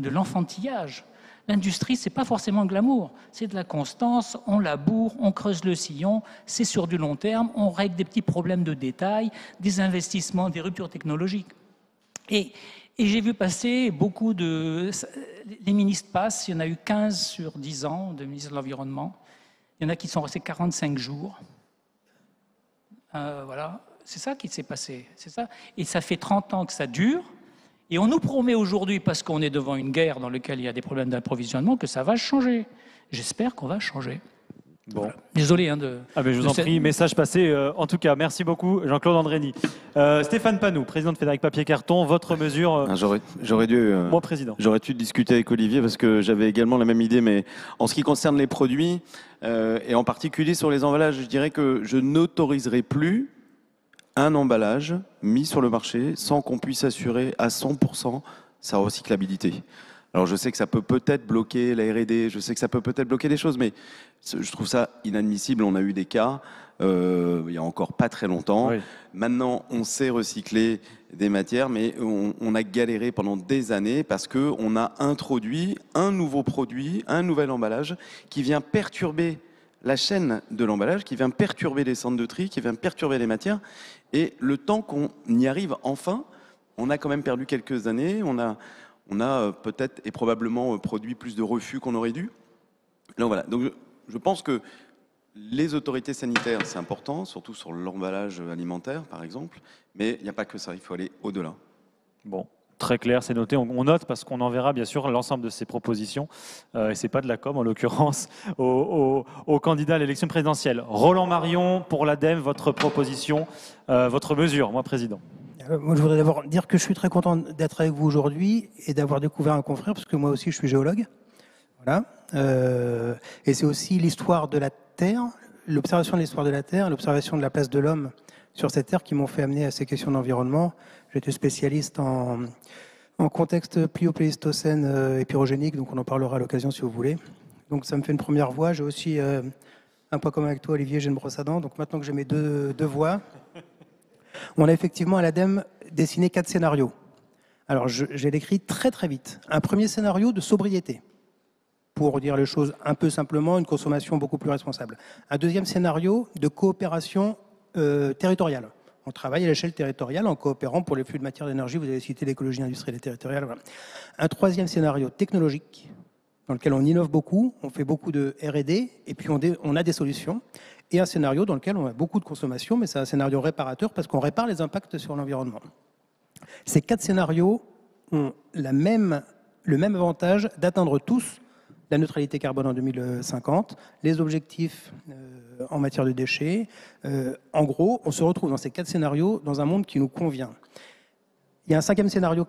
l'enfantillage. L'industrie, c'est pas forcément glamour, c'est de la constance, on laboure, on creuse le sillon, c'est sur du long terme, on règle des petits problèmes de détail, des investissements, des ruptures technologiques. Et j'ai vu passer beaucoup de... Les ministres passent, il y en a eu 15 sur 10 ans de ministres de l'Environnement, il y en a qui sont restés 45 jours. Voilà, c'est ça qui s'est passé, c'est ça. Et ça fait 30 ans que ça dure. Et on nous promet aujourd'hui, parce qu'on est devant une guerre dans laquelle il y a des problèmes d'approvisionnement, que ça va changer. J'espère qu'on va changer. Bon. Voilà. Désolé de... mais je vous en prie, message passé. En tout cas, merci beaucoup, Jean-Claude Andrény. Stéphane Panou, président de Frédéric Papier Carton, votre mesure... J'aurais dû... moi, président. J'aurais dû discuter avec Olivier, parce que j'avais également la même idée, mais en ce qui concerne les produits, et en particulier sur les emballages, je dirais que je n'autoriserai plus un emballage mis sur le marché sans qu'on puisse assurer à 100% sa recyclabilité. Alors je sais que ça peut peut-être bloquer la R&D, je sais que ça peut peut-être bloquer des choses, mais je trouve ça inadmissible. On a eu des cas il y a encore pas très longtemps. Oui. Maintenant, on sait recycler des matières, mais on a galéré pendant des années parce qu'on a introduit un nouveau produit, un nouvel emballage qui vient perturber la chaîne de l'emballage, qui vient perturber les centres de tri, qui vient perturber les matières. Et le temps qu'on y arrive enfin, on a quand même perdu quelques années, on a peut-être et probablement produit plus de refus qu'on aurait dû. Donc voilà, donc je pense que les autorités sanitaires, c'est important, surtout sur l'emballage alimentaire, par exemple, mais il n'y a pas que ça, il faut aller au-delà. Bon, très clair, c'est noté. On note parce qu'on enverra bien sûr l'ensemble de ces propositions, et ce n'est pas de la com en l'occurrence, aux candidats à l'élection présidentielle. Roland Marion, pour l'ADEME, votre proposition, votre mesure, moi président. Moi, je voudrais d'abord dire que je suis très content d'être avec vous aujourd'hui et d'avoir découvert un confrère, parce que moi aussi, je suis géologue. Voilà. Et c'est aussi l'histoire de la Terre, l'observation de l'histoire de la Terre, l'observation de la place de l'homme sur cette Terre qui m'ont fait amener à ces questions d'environnement. J'étais spécialiste en contexte pléistocène et pyrogénique, donc on en parlera à l'occasion si vous voulez. Donc ça me fait une première voix. J'ai aussi un point commun avec toi, Olivier, j'ai une brosse à dents. Donc maintenant que j'ai mes deux voix, on a effectivement à l'ADEME dessiné 4 scénarios. Alors j'ai décrit très très vite. Un premier scénario de sobriété, pour dire les choses un peu simplement, une consommation beaucoup plus responsable. Un deuxième scénario de coopération territoriale. On travaille à l'échelle territoriale en coopérant pour les flux de matières d'énergie. Vous avez cité l'écologie industrielle et territoriale. Voilà. Un troisième scénario technologique, dans lequel on innove beaucoup, on fait beaucoup de R&D, et puis on a des solutions. Et un scénario dans lequel on a beaucoup de consommation, mais c'est un scénario réparateur parce qu'on répare les impacts sur l'environnement. Ces 4 scénarios ont le même avantage d'atteindre tous la neutralité carbone en 2050, les objectifs en matière de déchets. En gros, on se retrouve dans ces 4 scénarios dans un monde qui nous convient. Il y a un 5e scénario,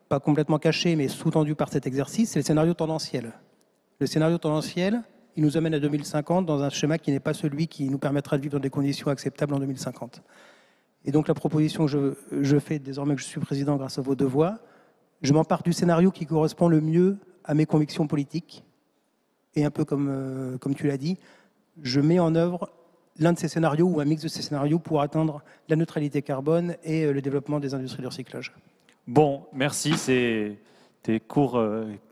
pas complètement caché, mais sous-tendu par cet exercice, c'est le scénario tendanciel. Le scénario tendanciel, il nous amène à 2050 dans un schéma qui n'est pas celui qui nous permettra de vivre dans des conditions acceptables en 2050. Et donc la proposition que je fais désormais que je suis président grâce à vos 2 voix, je m'empare du scénario qui correspond le mieux à mes convictions politiques. Et un peu comme tu l'as dit, je mets en œuvre l'un de ces scénarios ou un mix de ces scénarios pour atteindre la neutralité carbone et le développement des industries de recyclage. Bon, merci, c'était court,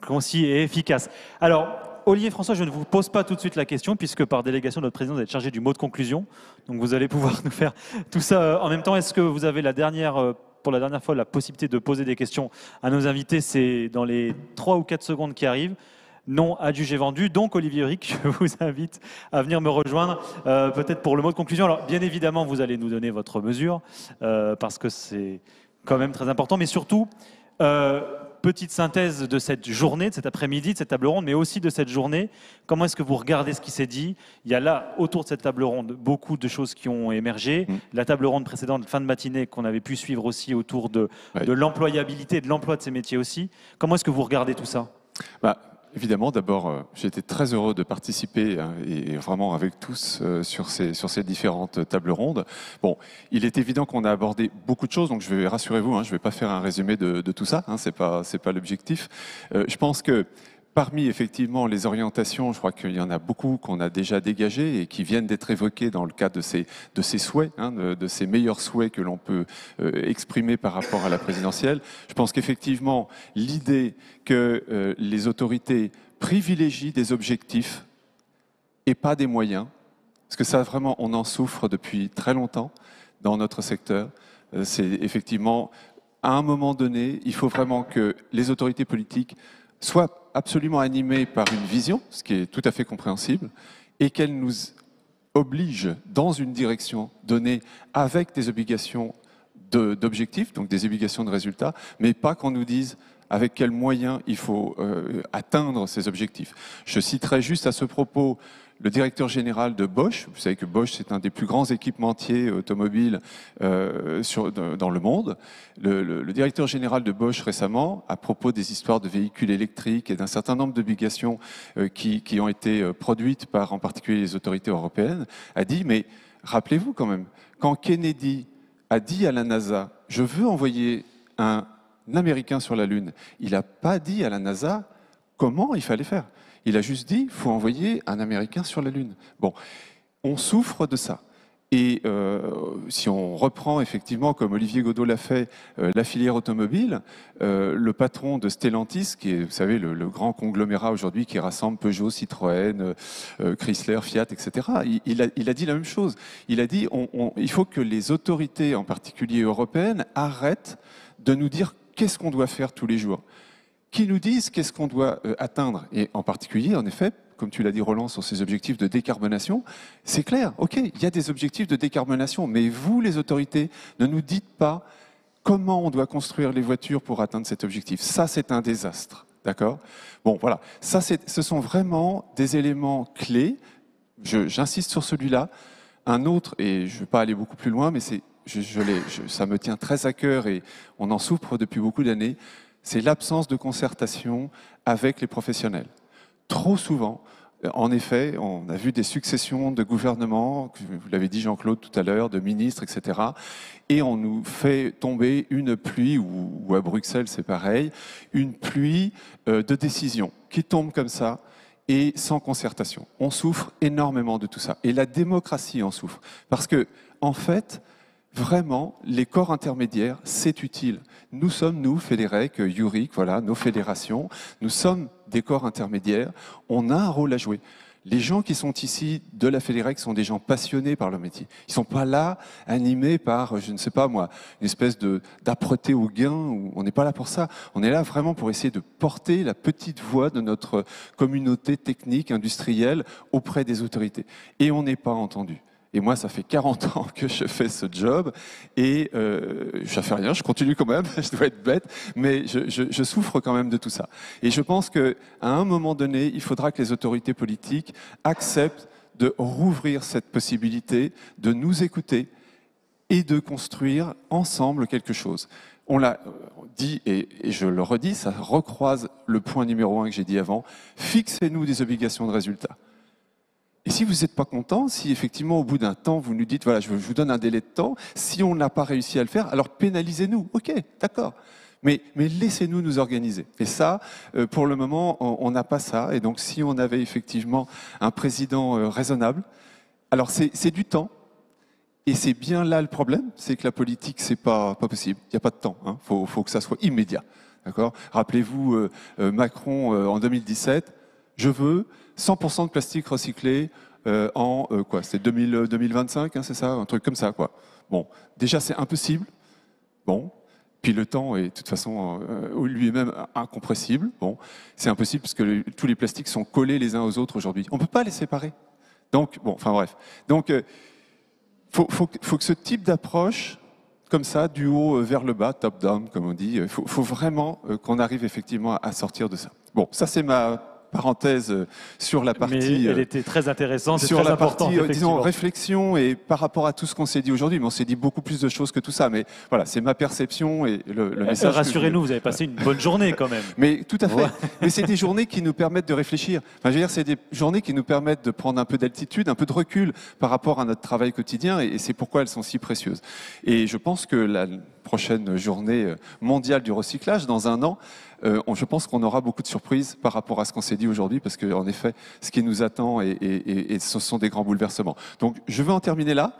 concis et efficace. Alors, Olivier François, je ne vous pose pas tout de suite la question, puisque par délégation de notre président, vous êtes chargé du mot de conclusion. Donc vous allez pouvoir nous faire tout ça en même temps. Est-ce que vous avez pour la dernière fois la possibilité de poser des questions à nos invités? C'est dans les 3 ou 4 secondes qui arrivent. Non adjugé vendu. Donc, Olivier Ric, je vous invite à venir me rejoindre, peut-être pour le mot de conclusion. Alors, bien évidemment, vous allez nous donner votre mesure, parce que c'est quand même très important. Mais surtout, petite synthèse de cette journée, de cet après-midi, de cette table ronde, mais aussi de cette journée. Comment est-ce que vous regardez ce qui s'est dit? Il y a là, autour de cette table ronde, beaucoup de choses qui ont émergé. La table ronde précédente, fin de matinée, qu'on avait pu suivre aussi autour de l'employabilité, de l'emploi de ces métiers aussi. Comment est-ce que vous regardez tout ça? Évidemment, d'abord, j'ai été très heureux de participer et vraiment avec tous sur ces différentes tables rondes. Bon, il est évident qu'on a abordé beaucoup de choses, donc je vais rassurez-vous, je ne vais pas faire un résumé de tout ça, c'est pas l'objectif. Je pense que parmi effectivement les orientations, je crois qu'il y en a beaucoup qu'on a déjà dégagées et qui viennent d'être évoquées dans le cadre de ces souhaits, de ces meilleurs souhaits que l'on peut exprimer par rapport à la présidentielle. Je pense qu'effectivement, l'idée que les autorités privilégient des objectifs et pas des moyens, parce que ça vraiment, on en souffre depuis très longtemps dans notre secteur, c'est effectivement, à un moment donné, il faut vraiment que les autorités politiques soient absolument animées par une vision, ce qui est tout à fait compréhensible, et qu'elles nous obligent dans une direction donnée avec des obligations d'objectifs, donc des obligations de résultats, mais pas qu'on nous dise avec quels moyens il faut atteindre ces objectifs. Je citerai juste à ce propos le directeur général de Bosch. Vous savez que Bosch, c'est un des plus grands équipementiers automobiles dans le monde. Le directeur général de Bosch récemment, à propos des histoires de véhicules électriques et d'un certain nombre d'obligations qui ont été produites par en particulier les autorités européennes, a dit, mais rappelez-vous quand même, quand Kennedy a dit à la NASA « Je veux envoyer un Américain sur la Lune », il n'a pas dit à la NASA comment il fallait faire. Il a juste dit « Il faut envoyer un Américain sur la Lune ». Bon, on souffre de ça. Et si on reprend effectivement, comme Olivier Godot l'a fait, la filière automobile, le patron de Stellantis, qui est, vous savez, le grand conglomérat aujourd'hui qui rassemble Peugeot, Citroën, Chrysler, Fiat, etc., il a dit la même chose. Il a dit il faut que les autorités, en particulier européennes, arrêtent de nous dire qu'est-ce qu'on doit faire tous les jours. Qui nous disent qu'est-ce qu'on doit atteindre. Et en particulier, en effet, comme tu l'as dit Roland, sur ces objectifs de décarbonation, c'est clair, ok, il y a des objectifs de décarbonation, mais vous, les autorités, ne nous dites pas comment on doit construire les voitures pour atteindre cet objectif. Ça, c'est un désastre, d'accord? Bon, voilà, ça, ce sont vraiment des éléments clés. J'insiste sur celui-là. Un autre, et je ne vais pas aller beaucoup plus loin, mais ça me tient très à cœur et on en souffre depuis beaucoup d'années, c'est l'absence de concertation avec les professionnels. Trop souvent, en effet, on a vu des successions de gouvernements, vous l'avez dit Jean-Claude tout à l'heure, de ministres, etc. Et on nous fait tomber une pluie, ou à Bruxelles c'est pareil, une pluie de décisions qui tombent comme ça et sans concertation. On souffre énormément de tout ça. Et la démocratie en souffre. Parce que, en fait, vraiment, les corps intermédiaires, c'est utile. Nous sommes, nous, Fédérec, Juric, voilà, nos fédérations, nous sommes des corps intermédiaires, on a un rôle à jouer. Les gens qui sont ici de la Fédérec sont des gens passionnés par leur métier. Ils ne sont pas là animés par, je ne sais pas moi, une espèce d'âpreté au gain. On n'est pas là pour ça. On est là vraiment pour essayer de porter la petite voix de notre communauté technique, industrielle, auprès des autorités. Et on n'est pas entendu. Et moi, ça fait 40 ans que je fais ce job et je ne fais rien, je continue quand même, je dois être bête, mais je souffre quand même de tout ça. Et je pense qu'à un moment donné, il faudra que les autorités politiques acceptent de rouvrir cette possibilité, de nous écouter et de construire ensemble quelque chose. On l'a dit, et je le redis, ça recroise le point numéro 1 que j'ai dit avant, fixez-nous des obligations de résultat. Et si vous n'êtes pas content, si effectivement au bout d'un temps vous nous dites, voilà, je vous donne un délai de temps, si on n'a pas réussi à le faire, alors pénalisez-nous. Ok, d'accord. Mais laissez-nous nous organiser. Et ça, pour le moment, on n'a pas ça. Et donc si on avait effectivement un président raisonnable, alors c'est du temps. Et c'est bien là le problème, c'est que la politique, c'est pas possible. Il n'y a pas de temps. Hein. Faut que ça soit immédiat. D'accord ? Rappelez-vous Macron en 2017, je veux 100% de plastique recyclé en quoi ? C'est 2025, hein, c'est ça ? Un truc comme ça, quoi. Bon, déjà c'est impossible. Bon, puis le temps est de toute façon lui-même incompressible. Bon, c'est impossible parce que tous les plastiques sont collés les uns aux autres aujourd'hui. On ne peut pas les séparer. Donc, bon, enfin bref. Donc, faut que ce type d'approche, comme ça, du haut vers le bas, top-down, comme on dit, faut vraiment qu'on arrive effectivement à sortir de ça. Bon, ça c'est ma parenthèse sur la partie. Mais elle était très intéressante, sur très la importante, partie, disons, réflexion et par rapport à tout ce qu'on s'est dit aujourd'hui. Mais on s'est dit beaucoup plus de choses que tout ça. Mais voilà, c'est ma perception et le message. Rassurez-nous, vous avez passé une bonne journée quand même. Mais tout à fait. Ouais. Mais c'est des journées qui nous permettent de réfléchir. Enfin, je veux dire, c'est des journées qui nous permettent de prendre un peu d'altitude, un peu de recul par rapport à notre travail quotidien. Et c'est pourquoi elles sont si précieuses. Et je pense que la prochaine journée mondiale du recyclage, dans un an, je pense qu'on aura beaucoup de surprises par rapport à ce qu'on s'est dit aujourd'hui, parce qu'en effet, ce qui nous attend, et ce sont des grands bouleversements. Donc, je veux en terminer là,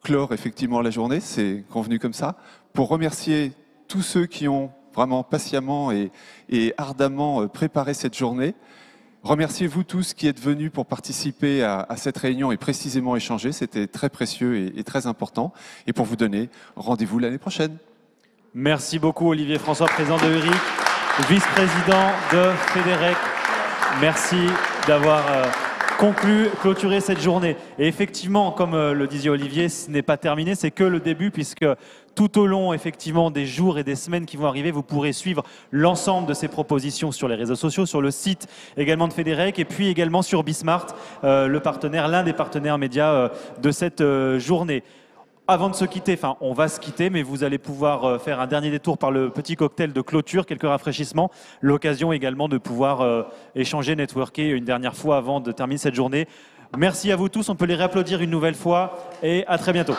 clore effectivement la journée, c'est convenu comme ça, pour remercier tous ceux qui ont vraiment patiemment et ardemment préparé cette journée. Remerciez vous tous qui êtes venus pour participer à cette réunion et précisément échanger, c'était très précieux et très important. Et pour vous donner rendez-vous l'année prochaine. Merci beaucoup Olivier François, président de Juric, vice-président de Fédérec. Merci d'avoir clôturé cette journée. Et effectivement, comme le disait Olivier, ce n'est pas terminé, c'est que le début, puisque tout au long effectivement des jours et des semaines qui vont arriver, vous pourrez suivre l'ensemble de ces propositions sur les réseaux sociaux, sur le site également de Fédérec et puis également sur Bismart, l'un des partenaires médias de cette journée. Avant de se quitter, enfin on va se quitter, mais vous allez pouvoir faire un dernier détour par le petit cocktail de clôture, quelques rafraîchissements, l'occasion également de pouvoir échanger, networker une dernière fois avant de terminer cette journée. Merci à vous tous, on peut les réapplaudir une nouvelle fois et à très bientôt.